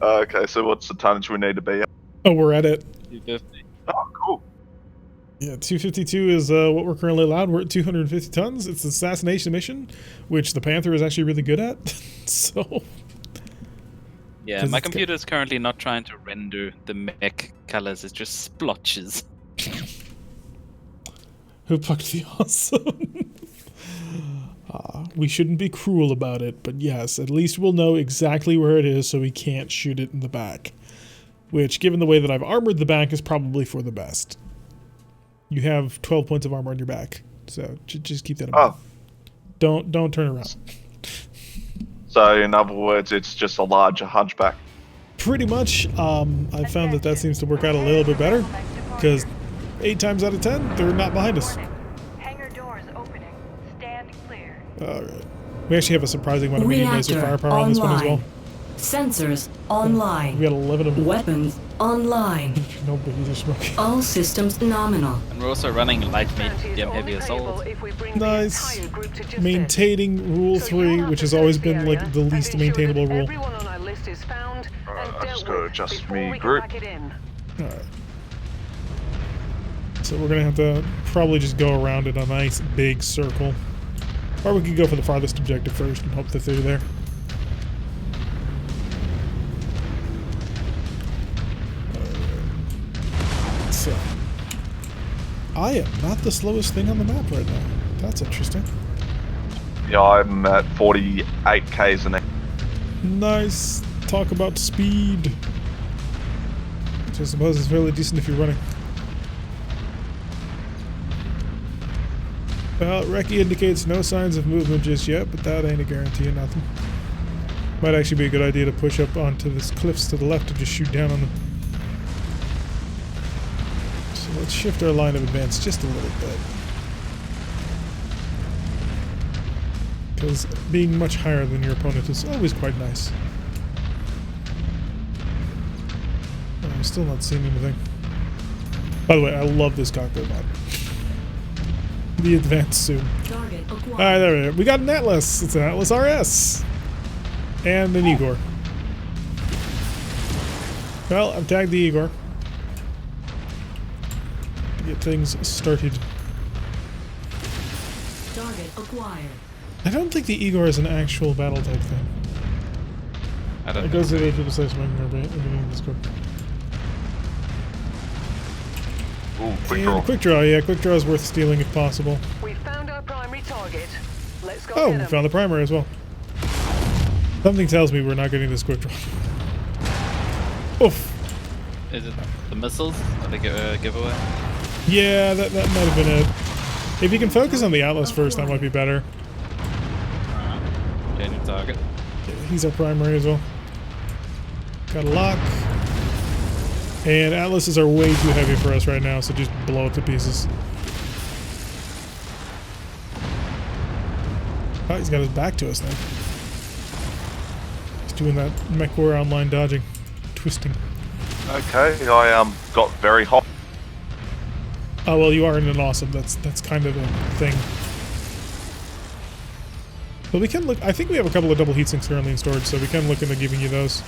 Okay, so what's the tonnage we need to be at? Oh, we're at it. 250. Oh, cool. Yeah, 252 is what we're currently allowed. We're at 250 tons. It's an assassination mission, which the Panther is actually really good at. So, Yeah, 'Cause my it's got- computer is currently not trying to render the mech colors, it's just splotches. who fucked the awesome? We shouldn't be cruel about it, but yes, at least we'll know exactly where it is so we can't shoot it in the back. Which, given the way that I've armored the back, is probably for the best. You have 12 points of armor on your back, so just keep that in mind. Oh, Don't turn around. so in other words, it's just a larger hunchback. Pretty much, I found that seems to work out a little bit better, because 8 times out of 10, they're not behind us. Hangar doors opening. Stand clear. Alright. We actually have a surprising amount of medium laser Reactor firepower on this one as well. online. Sensors We online. got 11 of them. Weapons online. No biggies are smoking. All systems nominal. And we're also running light medium heavy assault. Nice. Maintaining Rule 3, which has always been like the least maintainable rule. Everyone on our list is found and I dealt just gotta with adjust before me we can group. pack it in. Alright. So we're gonna have to probably just go around in a nice big circle. Or we could go for the farthest objective first and hope that they're there. So, I am not the slowest thing on the map right now. That's interesting. Yeah, I'm at 48 k's an hour. Nice. Talk about speed. Which I suppose is fairly decent if you're running. Well, Recce indicates no signs of movement just yet, but that ain't a guarantee of nothing. Might actually be a good idea to push up onto this cliffs to the left and just shoot down on them. So let's shift our line of advance just a little bit. Because being much higher than your opponent is always quite nice. Oh, I'm still not seeing anything. By the way, I love this cockpit mod. The advanced soon. Alright, there we go. We got an Atlas. It's an Atlas RS. And an Igor. Well, I've tagged the Igor. Get things started. Target acquired. I don't think the Igor is an actual battle type thing. I don't It goes to the age of the size this code. Ooh, quick And draw. quick draw, yeah, quick draw is worth stealing if possible. We found our primary target. Let's go Oh, get we 'em. found the primary as well. Something tells me we're not getting this quick draw. Oof. Is it the missiles? Are they giveaway? Yeah, that might have been it. If you can focus on the Atlas first, that might be better. Changing target. Yeah, he's our primary as well. Got a lock. And Atlases are way too heavy for us right now, so just blow it to pieces. Oh, he's got his back to us now. He's doing that MechWarrior online dodging. Twisting. Okay, I got very hot. Oh, well, you are in an awesome. That's kind of a thing. But we can look. I think we have a couple of double heatsinks currently in storage, so we can look into giving you those.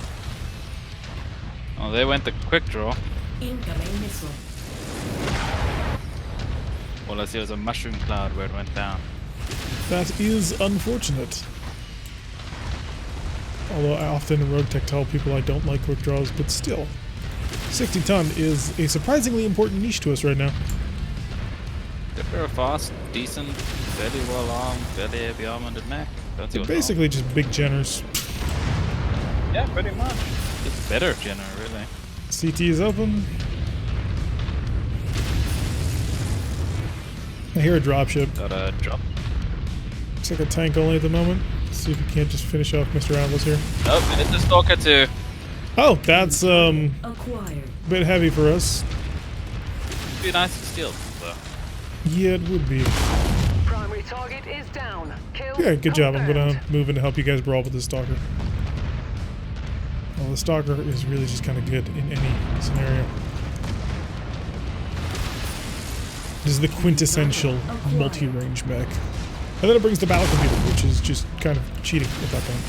Oh, they went the quick draw. Incoming missile. All I see was a mushroom cloud where it went down. That is unfortunate. Although I often in RogueTech tell people I don't like quick draws, but still. 60 ton is a surprisingly important niche to us right now. They're fast, decent, fairly well armed, fairly heavy armored mech. That's They're your basically just big Jenners. Yeah, pretty much. It's better, Jenner, really. CT is open. I hear a dropship. Got a drop. Looks like a tank only at the moment. Let's see if we can't just finish off Mr. Atlas here. Oh, it's a stalker too. Oh, that's Acquired. a bit heavy for us. Be nice to steal, though. Yeah, it would be. Primary target is down. Kill Yeah, good job. I'm confirmed. gonna move in to help you guys brawl with the Stalker. Well, the Stalker is really just kind of good in any scenario. This is the quintessential multi-range mech. And then it brings the battle computer, which is just kind of cheating at that point.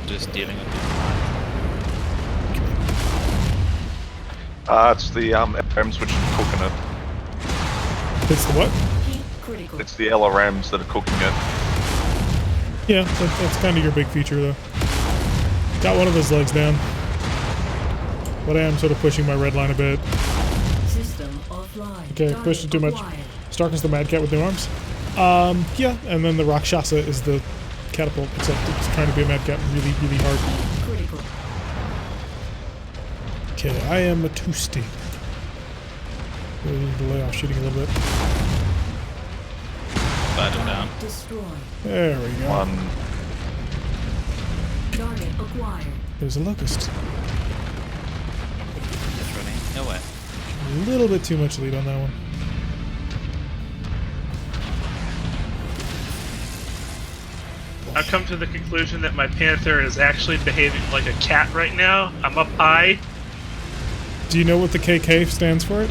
Just dealing with It's the LRMs which are cooking it. It's the what? Heat critical. It's the LRMs that are cooking it. Yeah, that's kind of your big feature, though. Got one of his legs down. But I am sort of pushing my red line a bit. System offline. Okay, Target pushed it too much. acquired. Stark's the Mad Cat with no arms. Yeah, and then the Rakshasa is the catapult, except it's trying to be a Mad Cat really, really hard. Critical. Okay, I am a toasty. Really need to lay off shooting a little bit. Battle down. Destroy. There we go. One. Target acquired. There's a Locust. Just running away. A little bit too much lead on that one. I've come to the conclusion that my Panther is actually behaving like a cat right now. I'm up high. Do you know what the KK stands for it?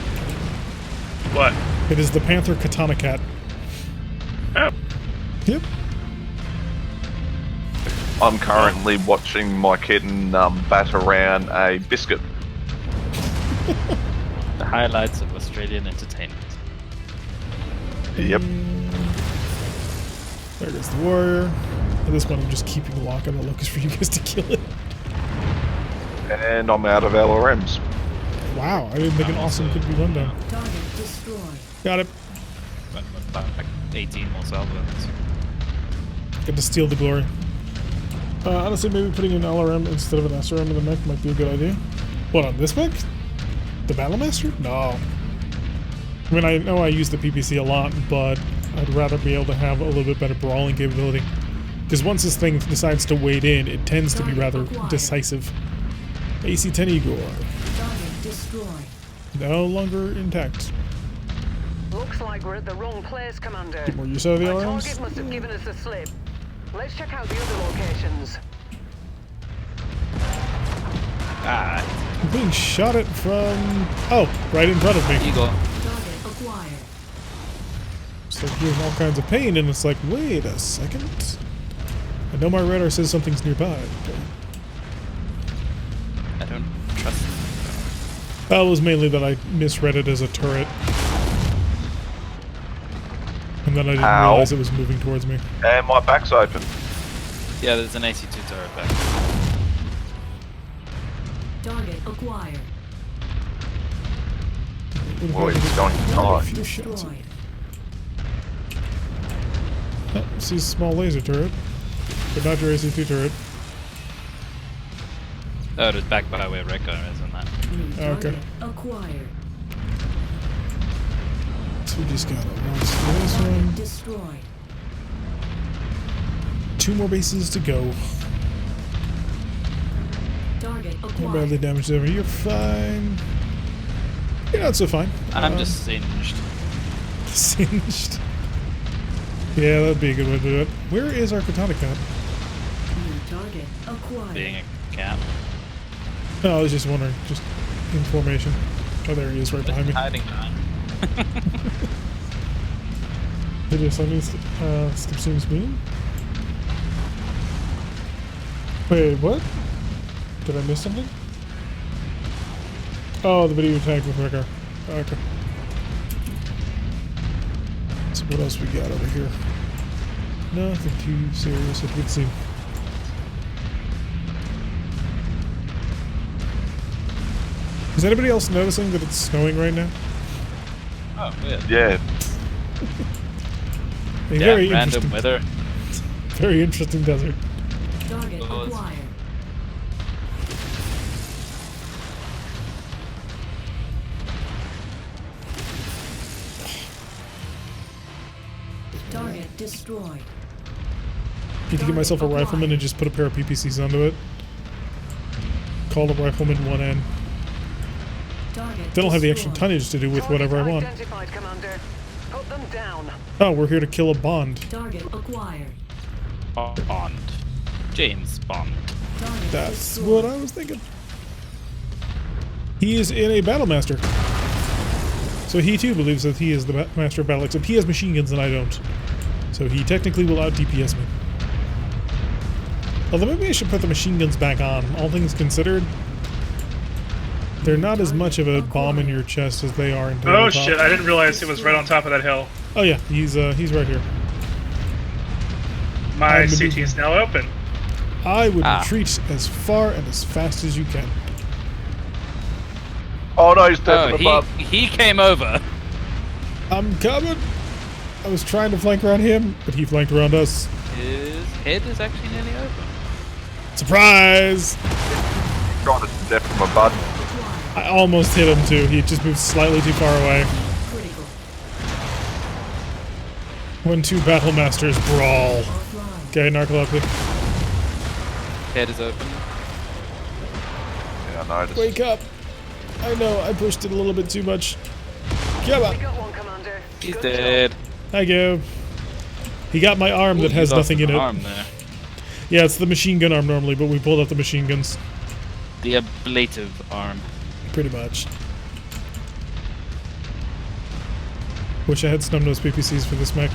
What? It is the Panther Katana Cat. Oh. Yep. I'm currently watching my kitten bat around a biscuit. The highlights of Australian entertainment. Yep. There goes the warrior. At this point, I'm just keeping lock on the locust for you guys to kill it. And I'm out of LRMs. Wow, I didn't think an awesome could be run down. Target destroyed. Got it. Like 18 more salvos. Get to steal the glory. Honestly, maybe putting an LRM instead of an SRM in the mech might be a good idea. What, on this mech? The Battlemaster? No. I mean, I know I use the PPC a lot, but I'd rather be able to have a little bit better brawling capability. Because once this thing decides to wade in, it tends to be rather decisive. AC-10 Igor. Target destroyed. No longer intact. Looks like we're at the wrong place, Commander. Get more use out of the Our LRMs. target must have given us the slip. Let's check out the other locations. Ah, I'm being shot at from... Oh, right in front of me. Eagle. Target acquired. So hearing all kinds of pain, and it's like, wait a second. I know my radar says something's nearby. I don't trust him. That was mainly that I misread it as a turret. And then I didn't Ow. realize it was moving towards me. And my back's open. Yeah, there's an AC-2 turret back. Target acquired. Well, it's going to die. Few shots. Destroyed. Oh, see a small laser turret. But not your AC-2 turret. Oh, it was back by where Rekko is on that. New Okay. target acquired. So we just gotta launch this one. Target destroyed. 2 more bases to go. Target Not acquired. badly damaged over. You're fine. You're not so fine. I'm just singed. Singed. Yeah, that'd be a good way to do it. Where is our katana cat? New target acquired. Being a cat. No, I was just wondering. Just in formation. Oh, there he is right behind me. Hiding behind. Video sending skip stream screen. Wait, what? Did I miss something? Oh, the video tag with Ricker. Okay. So what else we got over here? Nothing too serious, it would seem. Is anybody else noticing that it's snowing right now? Oh, weird. Yeah. A Yeah, very random interesting, weather. very interesting desert. Target Oh, it's- acquired. Target destroyed. Need to get myself a rifleman and just put a pair of PPCs onto it. Call the rifleman 1N. Target They don't have the extra destroyed. tonnage to do with whatever I want. Identified, Commander. Put them down. Oh, we're here to kill a Bond. Target acquired. Bond. James Bond. Target That's destroyed. what I was thinking. He is in a Battlemaster. So he too believes that he is the master of battle, except he has machine guns and I don't. So he technically will out DPS me. Although maybe I should put the machine guns back on. All things considered, they're not as much of a bomb in your chest as they are in Oh tabletop. shit! I didn't realize it was right on top of that hill. Oh yeah, he's right here. My I'm CT is now open. I would Ah. retreat as far and as fast as you can. Oh no, he's dead Oh, from above. he came over. I'm coming. I was trying to flank around him, but he flanked around us. His head is actually nearly over. Surprise! Trying to death from above. I almost hit him too. He just moved slightly too far away. Critical. When two battle masters brawl. Offline. Okay, narcoleptic. Head is open. Yeah, I noticed. Wake up! I know I pushed it a little bit too much. Come We on. got one, Commander. He's Good dead. I go. He got my arm that Ooh, has you lost nothing in an it. arm there. Yeah, it's the machine gun arm normally, but we pulled out the machine guns. The ablative arm. Pretty much. Wish I had snub-nosed PPCs for this mech.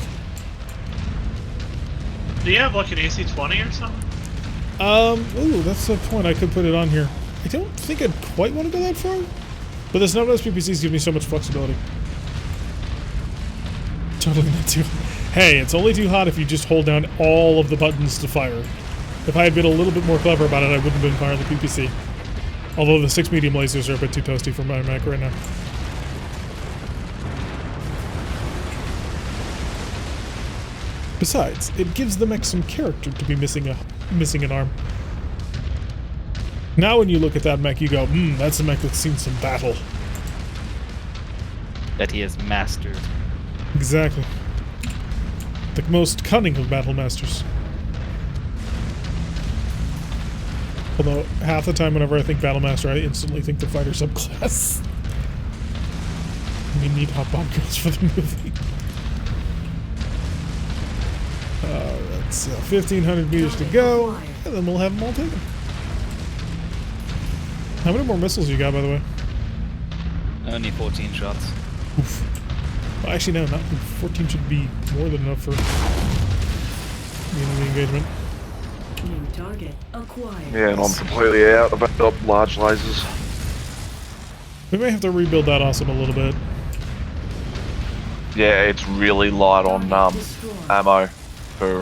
Do you have like an AC-20 or something? Ooh, that's a point. I could put it on here. I don't think I'd quite want to go that far. But the snub nose PPCs give me so much flexibility. Totally not too. Hey, it's only too hot if you just hold down all of the buttons to fire. If I had been a little bit more clever about it, I wouldn't have been firing the PPC. Although the 6 medium lasers are a bit too toasty for my mech right now. Besides, it gives the mech some character to be missing an arm. Now when you look at that mech, you go, that's a mech that's seen some battle. That he has mastered. Exactly. The most cunning of battle masters. Although, half the time whenever I think battle master, I instantly think the fighter subclass. We need hot bomb girls for the movie. Alright, so 1,500 meters to go, and then we'll have them all taken. How many more missiles you got, by the way? Only 14 shots. Oof. Well, actually, no, not 14 should be more than enough for the end of the engagement. New target acquired. Yeah, and I'm completely out about large lasers. We may have to rebuild that awesome a little bit. Yeah, it's really light on ammo for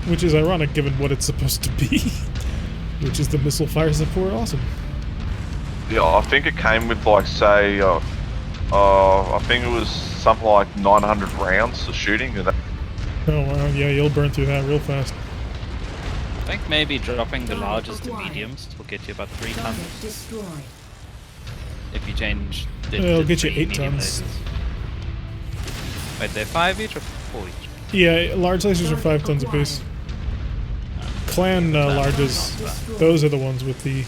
Which is ironic given what it's supposed to be, which is the missile fire support awesome. Yeah, I think it came with like say, I think it was something like 900 rounds of shooting. And that. Oh wow, yeah, you'll burn through that real fast. I think maybe dropping the larges to mediums will get you about 3 tons. Target destroyed. If you change the It'll get you 3 8 medium tons. lasers. Wait, they're 5 each or 4 each? Yeah, large lasers are 5 tons apiece. Clan larges, those are the ones with the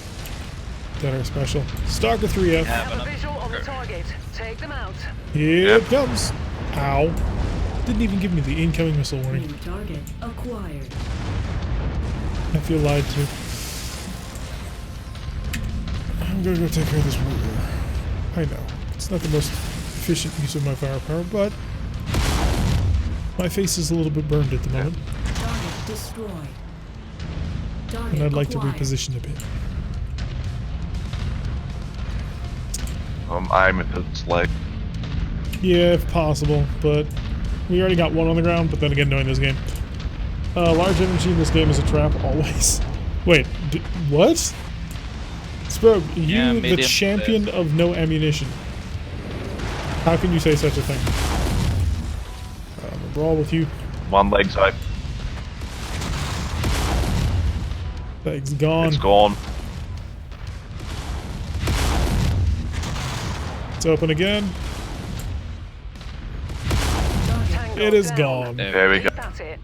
that are special. Stalker 3F. Have a visual on the target. Take them out. Here it comes. Ow. Didn't even give me the incoming missile warning. New target acquired. I feel lied to. I'm gonna go take care of this warrior. I know. It's not the most efficient use of my firepower, but my face is a little bit burned at the moment. Target destroyed. Target And I'd like to acquired. reposition a bit. I'm aiming at its leg. Yeah, if possible, but we already got one on the ground, but then again, knowing this game. Large energy in this game is a trap, always. Wait, what? Spoke, Yeah, you the medium champion of no ammunition. How can you say such a thing? I'm gonna brawl with you. One leg's open. Leg's gone. It's gone. It's open again. It is gone. There we go. That's it.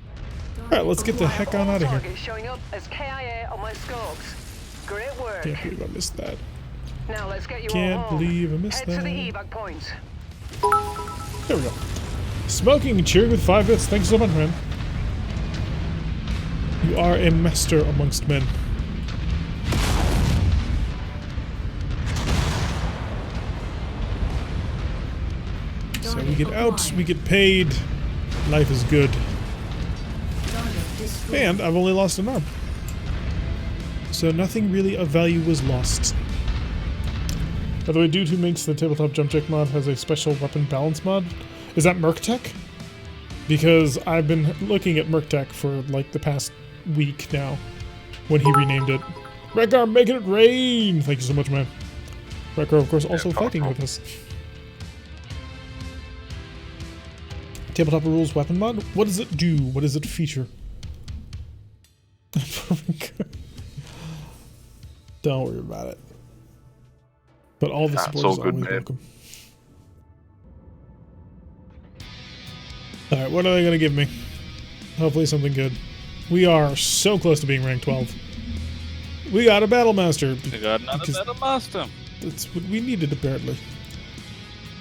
Alright, let's get the heck on out of here. Target showing up as KIA on my scopes. Great work. Can't believe I missed that. Now let's get you Can't all home. believe I missed Head to the that. evac point. There we go. Smoking and cheering with 5 bits. Thanks so much, man. You are a master amongst men. So we get out, we get paid. Life is good. Target destroyed. And I've only lost an arm. So nothing really of value was lost. By the way, dude who makes the tabletop jump check mod has a special weapon balance mod. Is that MechWarrior? Because I've been looking at MechWarrior for like the past week now, when he renamed it. Rekar making it rain! Thank you so much, man. Rekar, of course, also fighting with us. Tabletop rules weapon mod? What does it do? What does it feature? Don't worry about it. But all the Nah, support it's all is good, always man. welcome. Alright, what are they going to give me? Hopefully something good. We are so close to being rank 12. We got a Battle Master. We got another because Battle Master. that's what we needed, apparently.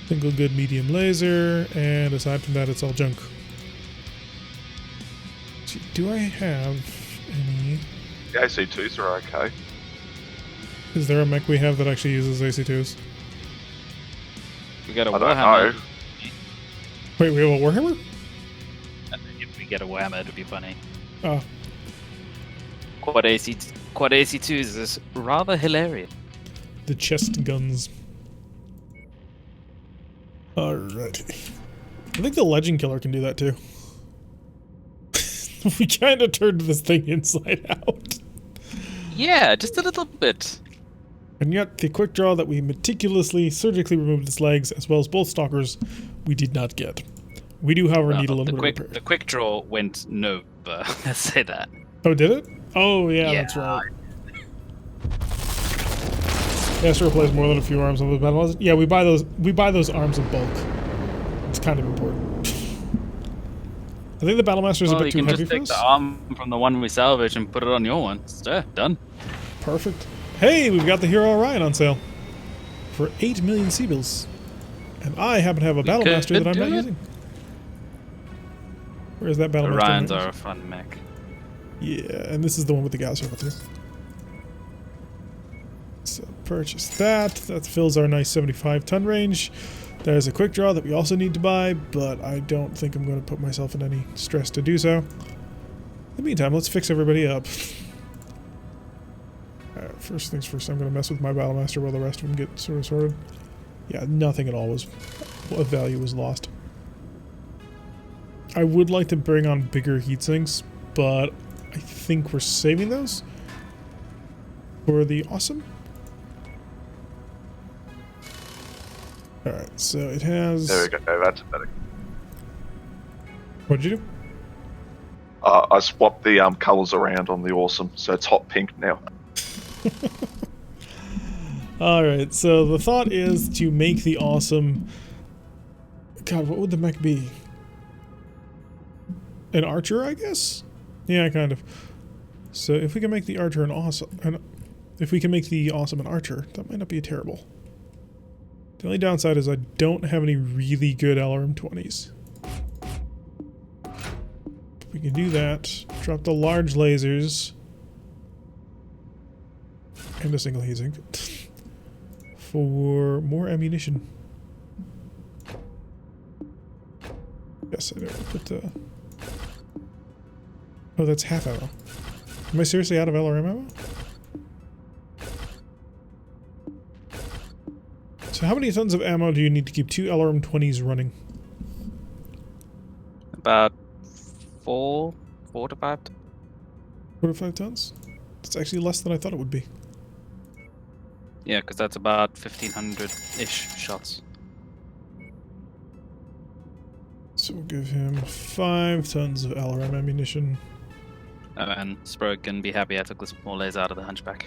Single good medium laser, and aside from that, it's all junk. Do I have any... The AC2s are okay. Is there a mech we have that actually uses AC2s? We got a I don't Warhammer. know. Wait, we have a Warhammer? If we get a Warhammer, it'd be funny. Oh, Quad AC2s is rather hilarious. the chest guns. Alrighty. I think the Legend Killer can do that too. We kind of turned this thing inside out. Yeah, just a little bit. And yet, the quick draw that we meticulously, surgically removed its legs, as well as both stalkers, we did not get. We do, however, need a little bit of repair. The quick draw went no, let's say that. Oh, did it? Oh, yeah, that's right. It has to replace more than a few arms on the battle. Yeah, we buy those arms in bulk. It's kind of important. I think the Battlemaster is a bit too heavy for us. You can just take the arm from the one we salvage and put it on your one. It's done. Perfect. Hey, we've got the Hero Orion on sale for 8 million Seabills. And I happen to have a Battlemaster that I'm not using. Where is that Battlemaster? Orions are a fun mech. Yeah, and this is the one with the Gauss Rifles too. So purchase that. That fills our nice 75-ton range. There's a quick draw that we also need to buy, but I don't think I'm going to put myself in any stress to do so. In the meantime, let's fix everybody up. Alright, first things first, I'm going to mess with my Battlemaster while the rest of them get sort of sorted. Yeah, nothing at all of value was lost. I would like to bring on bigger heat sinks, but I think we're saving those for the awesome. Alright, so it has... There we go, that's better. What'd you do? I swapped the colours around on the awesome, so it's hot pink now. Alright, so the thought is to make the awesome... God, what would the mech be? An archer, I guess? Yeah, kind of. So if we can make the archer an awesome... if we can make the awesome an archer, that might not be terrible. The only downside is I don't have any really good LRM-20s. We can do that. Drop the large lasers. And a single heatsink. For more ammunition. Yes, I know. Put the... Oh, that's half ammo. Am I seriously out of LRM ammo? So how many tons of ammo do you need to keep 2 LRM-20s running? About 4 to 5. 4 to 5 tons? That's actually less than I thought it would be. Yeah, because that's about 1,500-ish shots. So we'll give him 5 tons of LRM ammunition. And Sprague can be happy I took the small laser out of the Hunchback.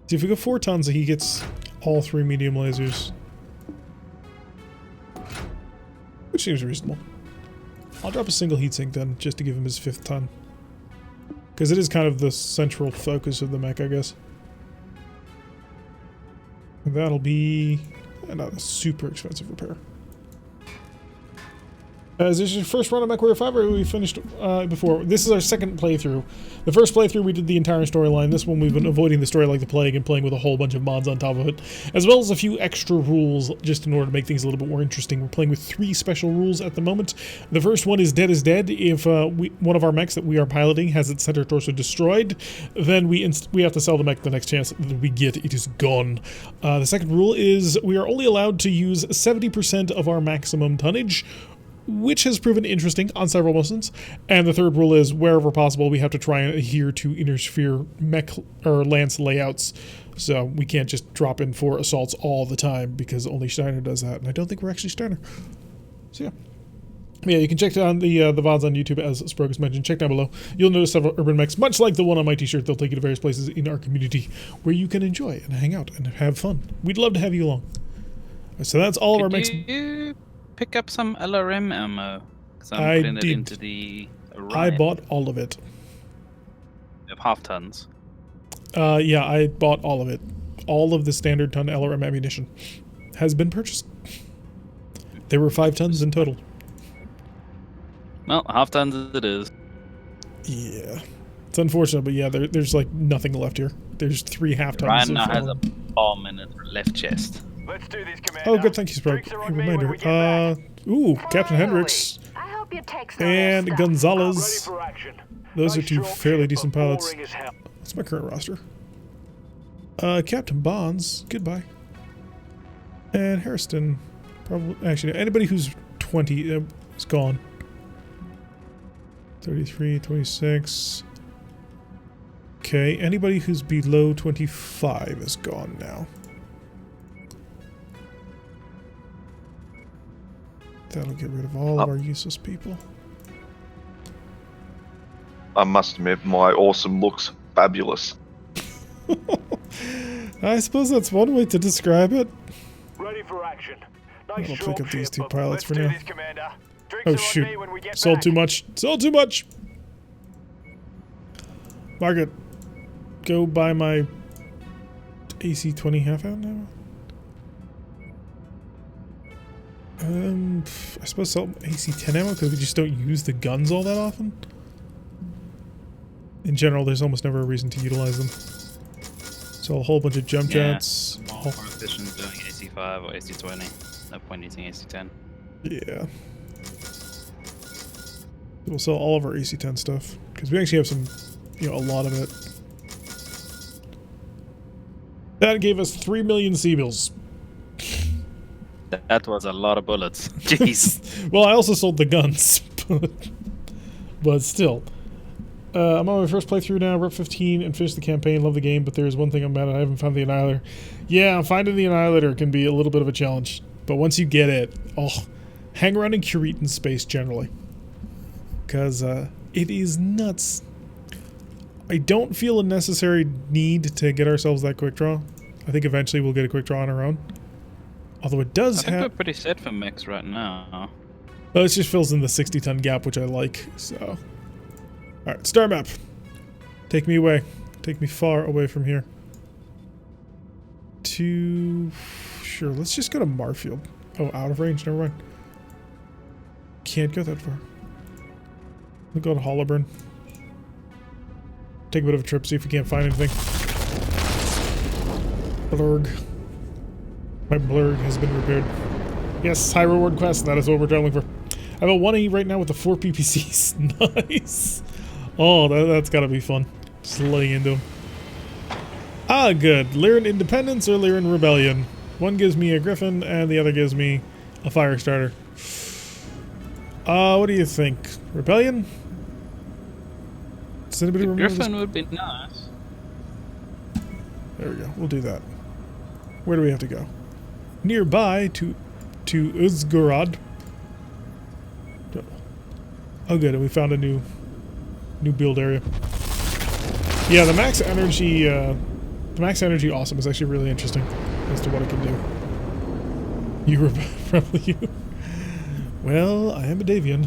See, if we go 4 tons, he gets all 3 medium lasers. Which seems reasonable. I'll drop a single heatsink then, just to give him his 5th ton. Because it is kind of the central focus of the mech, I guess. And that'll be not a super expensive repair. Is this your first run of MechWarrior 5, or we finished before? This is our second playthrough. The first playthrough we did the entire storyline. This one we've been avoiding the story like the plague and playing with a whole bunch of mods on top of it, as well as a few extra rules just in order to make things a little bit more interesting. We're playing with 3 special rules at the moment. The first one is dead is dead. If one of our mechs that we are piloting has its center torso destroyed, then we have to sell the mech the next chance that we get. It is gone. The second rule is we are only allowed to use 70% of our maximum tonnage, which has proven interesting on several missions. And the third rule is, wherever possible, we have to try and adhere to intersphere mech or lance layouts. So we can't just drop in 4 assaults all the time, because only Steiner does that, and I don't think we're actually Steiner. So yeah, you can check down the VODs on YouTube, as Sprague has mentioned. Check down below. You'll notice several urban mechs, much like the one on my t-shirt. They'll take you to various places in our community where you can enjoy and hang out and have fun. We'd love to have you along. So that's all of our mechs. Pick up some LRM ammo? Because I'm putting it into the Orion. I bought all of it. Of half tons. Yeah, I bought all of it. All of the standard ton LRM ammunition has been purchased. There were 5 tons in total. Well, half tons it is. Yeah. It's unfortunate, but yeah, there's like nothing left here. There's 3 half tons. Ryan now has a bomb in his left chest. Let's do this, Commander. Oh, good, thank you, Sprague. A reminder. Ooh, Captain Hendricks and Gonzalez. Those are 2 fairly decent pilots. What's my current roster? Captain Bonds, goodbye. And Hairston, probably. Actually, anybody who's 20 is gone. 33, 26. Okay, anybody who's below 25 is gone now. That'll get rid of all of our useless people. I must admit, my awesome looks fabulous. I suppose that's one way to describe it. Ready for action. I'll Nice pick up these ship, two but pilots for let's do now. this, Commander. Drinks Oh are on shoot. me when we get Sold back. too much. Sold too much! Margaret, go buy my AC-20 half-out now? I suppose sell AC-10 ammo because we just don't use the guns all that often. In general, there's almost never a reason to utilize them. So a whole bunch of jump jets. More efficient doing AC5 or AC20. No point using AC10. Yeah. We'll sell all of our AC-10 stuff because we actually have some, a lot of it. That gave us 3 million C-bills. That was a lot of bullets. Jeez. Well, I also sold the guns, but still. I'm on my first playthrough now, Rep 15, and finished the campaign. Love the game, but there's one thing I'm mad at. I haven't found the Annihilator. Yeah, finding the Annihilator can be a little bit of a challenge, but once you get it, hang around in Curitan space generally, because it is nuts. I don't feel a necessary need to get ourselves that quick draw. I think eventually we'll get a quick draw on our own. Although it does I think have... we're pretty set for mechs right now. Well, it just fills in the 60-ton gap, which I like, so... Alright, star map. Take me away. Take me far away from here. Sure, let's just go to Marfield. Oh, out of range, never mind. Can't go that far. We'll go to Holloburn. Take a bit of a trip, see if we can't find anything. Blurg. My blurg has been repaired. Yes, high reward quest, that is what we're traveling for. I have a 180 right now with the 4 PPCs. Nice. Oh, that's gotta be fun. Just laying into them. Ah, good. Lyran Independence or Lyran Rebellion? One gives me a Griffin and the other gives me a fire starter. What do you think? Rebellion? Does anybody remember Griffin this? would be nice. There we go. We'll do that. Where do we have to go? Nearby to Uzgorod. Oh, good. And we found a new build area. Yeah, the max energy awesome is actually really interesting as to what it can do. You were probably you. Well, I am a Davian.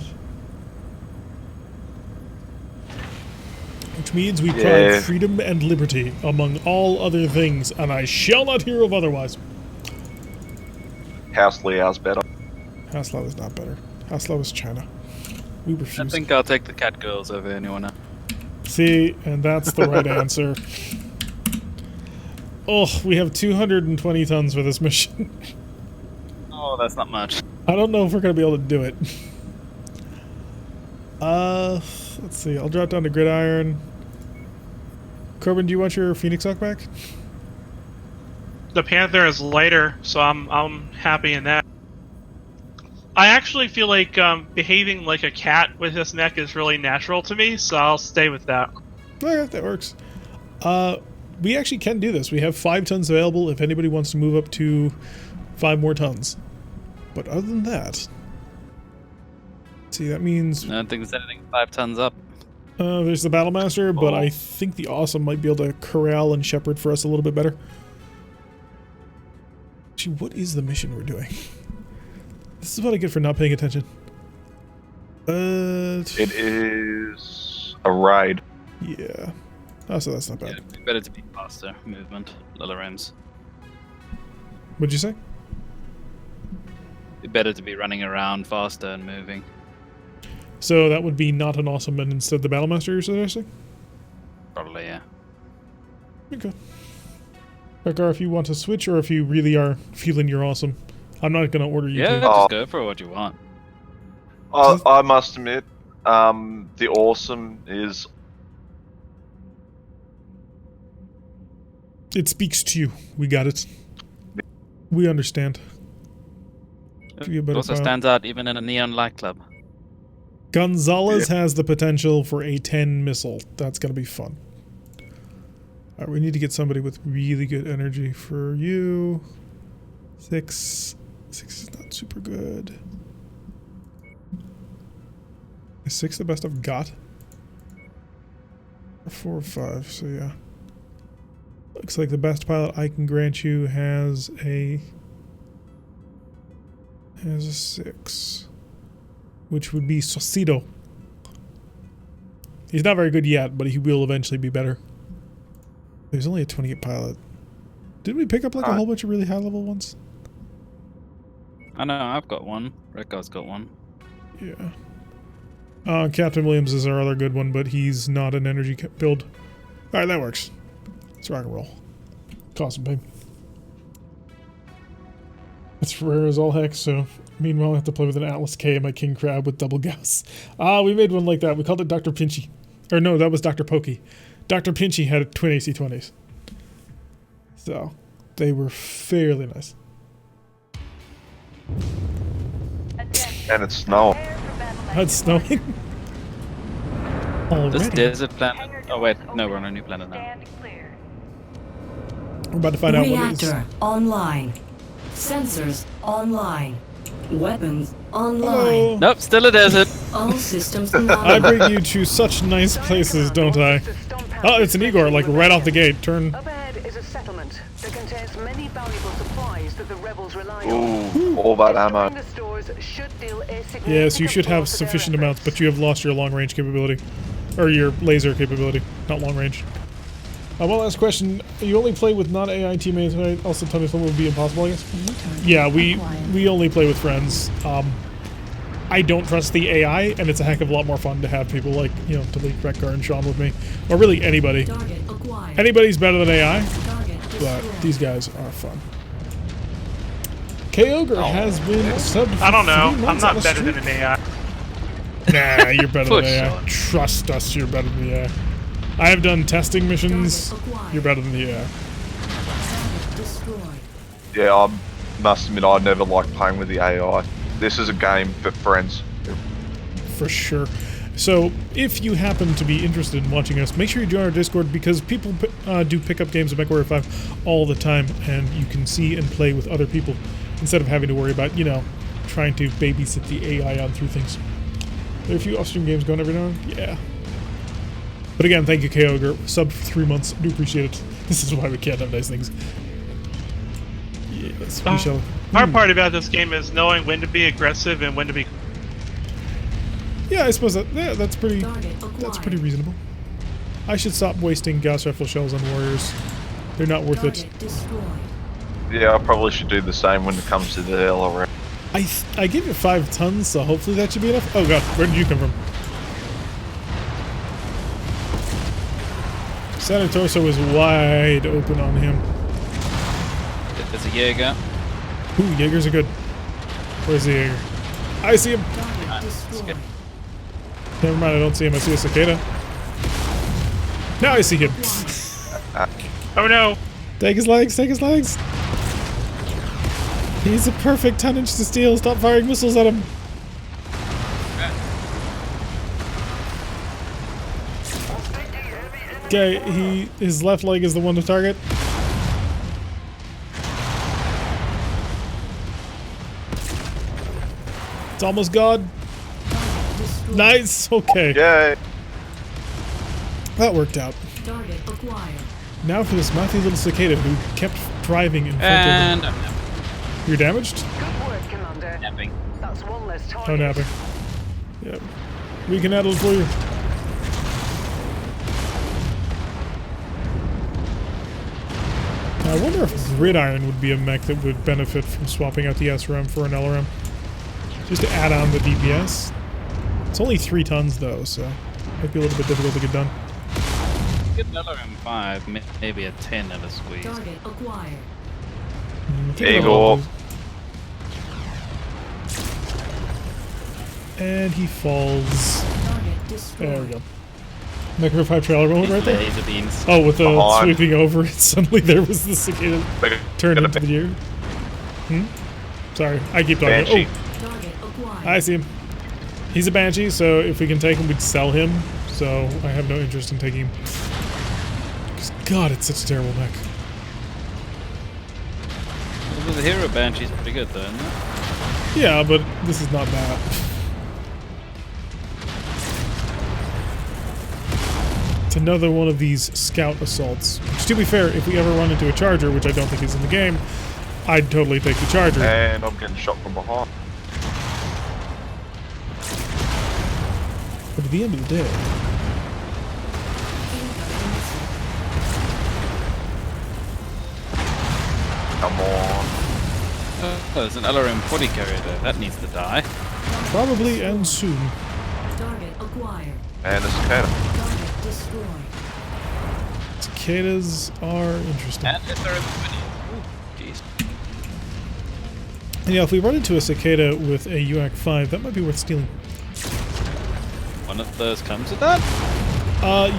Which means we pride freedom and liberty among all other things, and I shall not hear of otherwise. House Liao's better. Haslau is not better. Haslau is China. We refuse. I think I'll take the cat girls over anyone else. See, and that's the right answer. Oh, we have 220 tons for this mission. Oh, that's not much. I don't know if we're going to be able to do it. Let's see. I'll drop down to Gridiron. Corbin, do you want your Phoenix Hawk back? The Panther is lighter, so I'm happy in that. I actually feel like behaving like a cat with this mech is really natural to me, so I'll stay with that. Okay, that works. We actually can do this. We have 5 tons available if anybody wants to move up to 5 more tons. But other than that... See, that means... I don't think there's anything 5 tons up. There's the Battlemaster, but I think the Awesome might be able to corral and shepherd for us a little bit better. Actually, what is the mission we're doing? This is what I get for not paying attention. It is a raid. Yeah. Oh, so that's not bad. Yeah, it'd be better to be faster movement, little rims. What'd you say? It'd be better to be running around faster and moving. So that would be not an Awesome and instead the Battlemaster you're suggesting? Probably, yeah. Okay. Rekar, if you want to switch or if you really are feeling you're awesome, I'm not going to order you Yeah, to. just go for what you want. I must admit, the Awesome is... It speaks to you. We got it. We understand. Give you a It better also pilot. stands out even in a neon light club. Gonzalez has the potential for a 10 missile. That's going to be fun. Alright, we need to get somebody with really good energy for you. 6. 6 is not super good. Is 6 the best I've got? Or 4 or 5, so yeah. Looks like the best pilot I can grant you has a 6. Which would be Saucedo. He's not very good yet, but he will eventually be better. There's only a 28 pilot. Didn't we pick up like a whole bunch of really high level ones? I know, I've got one. Rekko's got one. Yeah. Captain Williams is our other good one, but he's not an energy build. Alright, that works. Let's rock and roll. Cost and pay. It's rare as all heck, so meanwhile I have to play with an Atlas K and my King Crab with double Gauss. We made one like that. We called it Dr. Pinchy. Or no, that was Dr. Pokey. Dr. Pinchy had twin AC-20s. So, they were fairly nice. And it's snowing. It's snowing. This Already. desert planet. Oh wait, no, we're on a new planet now. Stand clear. We're about to find out what it is. Reactor online. Sensors online. Weapons online. Hello. Nope, still a desert. All systems I nominal. bring you to such nice places, don't I? Oh, it's an Igor, like right off the gate. Turn. Up ahead is a settlement that contains many valuable supplies that the rebels rely on. Ooh, all that ammo. Destroying the stores should deal a significant Yes, you should blow have to their sufficient amounts, efforts. but you have lost your long-range capability. Or your laser capability, not long-range. One last question. You only play with non-AI teammates, right? Also tell me if it would be impossible, I guess? Yeah, we only play with friends. I don't trust the AI, and it's a heck of a lot more fun to have people like, you know, Talik, Rekgar, and Sean with me. Or really anybody. Target acquired. Anybody's better than AI, Target but destroyed. these guys are fun. K-Ogre has been sub I don't know. 3 I'm months on not the better streak. than an AI. Nah, you're better than Push AI. on. Trust us, you're better than the AI. I have done testing missions. Target acquired. You're better than the AI. Target destroyed. Yeah, I must admit I never like playing with the AI. This is a game for friends. For sure. So, if you happen to be interested in watching us, make sure you join our Discord because people do pick up games of MechWarrior 5 all the time, and you can see and play with other people instead of having to worry about, you know, trying to babysit the AI on through things. There are a few off-stream games going every now and then. Yeah. But again, thank you, K-Ogre. Sub for 3 months. Do appreciate it. This is why we can't have nice things. Yes, we shall. Hard part about this game is knowing when to be aggressive and when to be. Yeah, I suppose that's pretty. Target That's acquired. pretty reasonable. I should stop wasting Gauss Rifle shells on warriors. They're not worth it. Target destroyed. Yeah, I probably should do the same when it comes to the LRM. I gave it 5 tons, so hopefully that should be enough. Oh god, where did you come from? Center torso is wide open on him. There's a Jaeger. Ooh, Jaegers are good. Where's the Jaeger? I see him. Target destroyed. Never mind, I don't see him. I see a cicada. Now I see him. Oh no! Take his legs, take his legs. He's a perfect tonnage to steal. Stop firing missiles at him. Okay, his left leg is the one to target. It's almost gone. Target destroyed. Nice. Okay, Yay! that worked out. Target acquired. Now for this mouthy little cicada who kept driving in front And of him. You're damaged? Good work, Commander. napping. That's one less target. Oh, napping. Yep. We can handle it for you. I wonder if Gridiron would be a mech that would benefit from swapping out the SRM for an LRM. Just to add on the DPS. It's only 3 tons though, so might be a little bit difficult to get done. Get another M5, maybe a 10 at a squeeze. Target acquired. I think There you it'll- go. And he falls. Target destroyed. There we go. MechWarrior 5 trailer moment right there. Laser beams. Oh, with the Behind. sweeping over it, suddenly there was the cicada They're turned gonna into the deer. Hmm? Sorry, I keep talking. Banshee. Oh, Target acquired. I see him. He's a Banshee, so if we can take him, we'd sell him. So I have no interest in taking him. 'Cause God, it's such a terrible mech. The hero Banshee's pretty good though, isn't it? Yeah, but this is not that. It's another one of these scout assaults. Which, to be fair, if we ever run into a charger, which I don't think is in the game, I'd totally take the charger. And I'm getting shot from behind. But at the end of the day, Come on. Oh, there's an LRM 40 carrier there. That needs to die. probably and soon. Target acquired. And a cicada. Target destroyed. Cicadas are interesting. And if they're in the video. Jeez. And yeah, if we run into a cicada with a UAC-5, that might be worth stealing. One of those comes with that?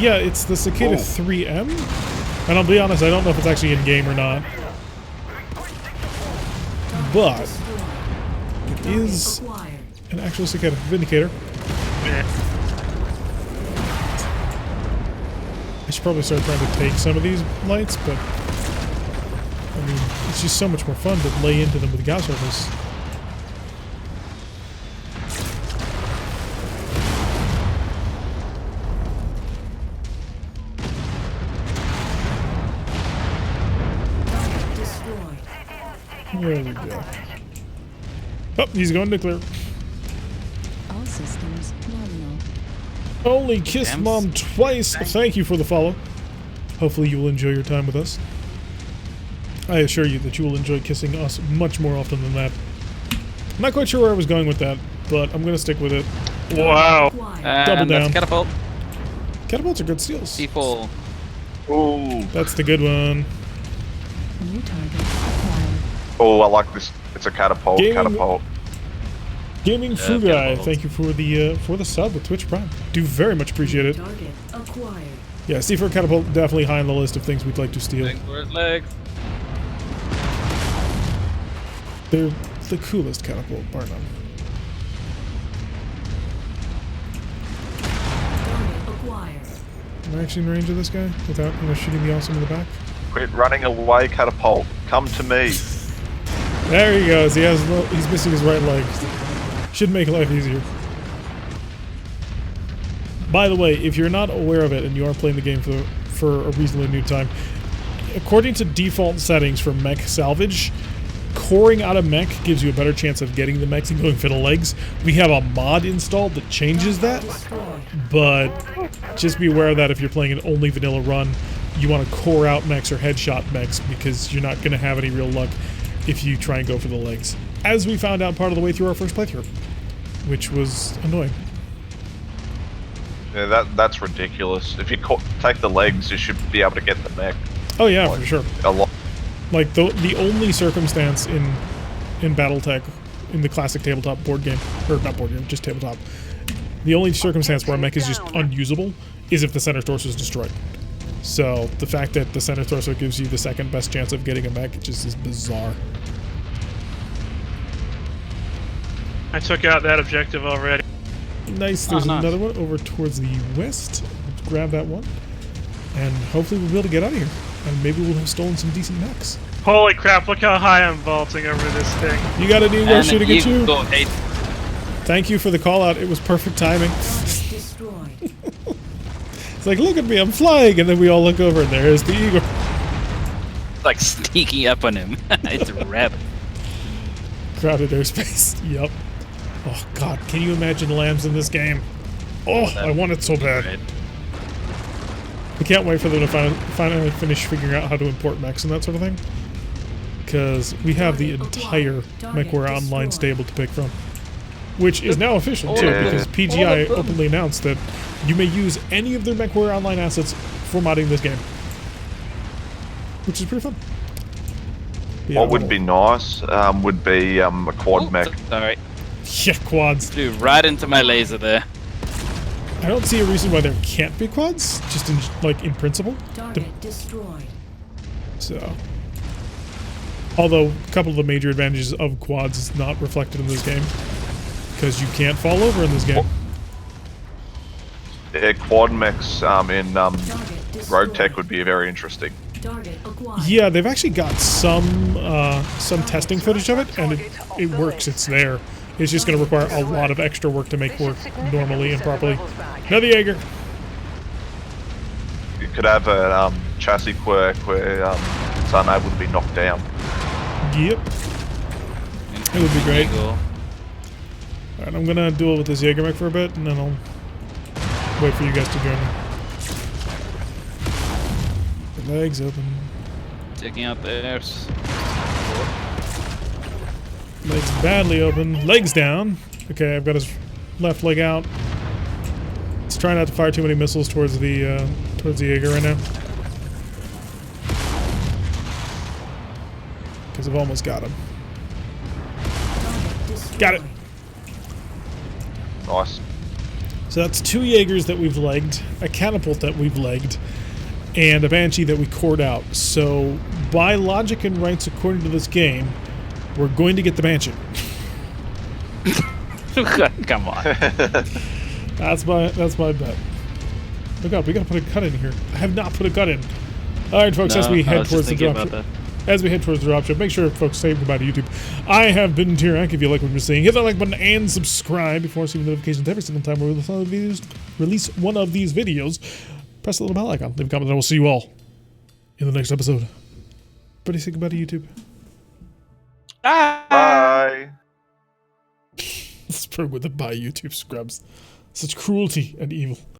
Yeah, it's the Cicada Oh. 3M. And I'll be honest, I don't know if it's actually in-game or not. But it is Acquired. an actual Cicada Vindicator. I should probably start trying to take some of these lights, but I mean, it's just so much more fun to lay into them with Gauss Rifles. Target destroyed. There we go. Oh, he's going nuclear. All systems nominal. Only kissed Damn. Mom twice. Thank you for the follow. Hopefully you will enjoy your time with us. I assure you that you will enjoy kissing us much more often than that. I'm not quite sure where I was going with that, but I'm going to stick with it. Wow. Acquired. And Double that's down. catapult. Catapults are good steals. C4. Ooh. That's the good one. New target acquired. Oh, I like this. It's a catapult. Gaming- Catapult. Gaming Yeah, Fu Guy, catapult. thank you for the sub with Twitch Prime. Do very much appreciate it. Target acquired. Yeah, C4 Catapult definitely high on the list of things we'd like to steal. Leg for his legs. They're the coolest catapult, bar none. Target acquired. Am I actually in range of this guy without shooting me awesome in the back? Quit running away, catapult. Come to me. There he goes. He's missing his right leg. Should make life easier. By the way, if you're not aware of it and you are playing the game for a reasonably new time, according to default settings for mech salvage, coring out a mech gives you a better chance of getting the mechs and going for the legs. We have a mod installed that changes that, Destroyed. but just be aware of that if you're playing an only vanilla run. You want to core out mechs or headshot mechs because you're not going to have any real luck if you try and go for the legs. As we found out part of the way through our first playthrough, which was annoying. Yeah, that's ridiculous. If you take the legs, you should be able to get the mech. Oh yeah, for sure. A lot. Like the only circumstance in BattleTech, in the classic tabletop board game, or not board game, just tabletop, the only circumstance where a mech is just unusable is if the center torso is destroyed. So the fact that the center torso gives you the second best chance of getting a mech just is bizarre. I took out that objective already. Nice. There's nice. another one over towards the west. Let's grab that one, and hopefully we'll be able to get out of here. And maybe we'll have stolen some decent mechs. Holy crap, look how high I'm vaulting over this thing. You got an Eagle And shooting at you. Eagle hate. Thank you for the call out. It was perfect timing. Target destroyed. It's like, look at me, I'm flying, and then we all look over, and there's the Eagle. Like sneaking up on him. It's a rabbit. Crowded airspace. Yep. Oh God, can you imagine lambs in this game? Oh, I want it so bad. Right. I can't wait for them to finally finish figuring out how to import mechs and that sort of thing. Because we have the entire MechWarrior Online stable to pick from. Which is now official too, Yeah. because PGI openly announced that you may use any of their MechWarrior Online assets for modding this game. Which is pretty fun. Yeah, What would be nice would be a quad mech. Sorry. Yeah, quads. Flew right into my laser there. I don't see a reason why there can't be quads, just in principle. Target destroyed. So Although a couple of the major advantages of quads is not reflected in this game because you can't fall over in this game. Yeah, quad mechs in Target destroyed. RogueTech would be very interesting. Target acquired. Yeah, they've actually got some testing footage of it, and it works. It's there. It's just going to require a lot of extra work to make work normally and properly. Another Jaeger. You could have a chassis quirk where it's unable to be knocked down. Yep. It would be great. Eagle. Alright, I'm going to duel with this Jaeger mech for a bit, and then I'll wait for you guys to join me. The legs open. Taking out theirs. Legs badly open. Legs down. Okay, I've got his left leg out. Let's try not to fire too many missiles towards the Jaeger right now. Because I've almost got him. Got it. Nice. So that's 2 Jaegers that we've legged, a catapult that we've legged, and a Banshee that we cored out. So by logic and rights according to this game, we're going to get the Banshee. Come on. That's my bet. Look up, we gotta put a cut in here. I have not put a cut in. Alright folks, as we head towards the dropship. As we head towards the dropship, make sure folks say goodbye to YouTube. I have been Tyrak. If you like what you're seeing, hit that like button and subscribe before receiving notifications every single time we release one of these videos. Press the little bell icon, leave a comment, and I will see you all in the next episode. Everybody say goodbye to YouTube. Bye. Let's with the bye YouTube scrubs. Such cruelty and evil.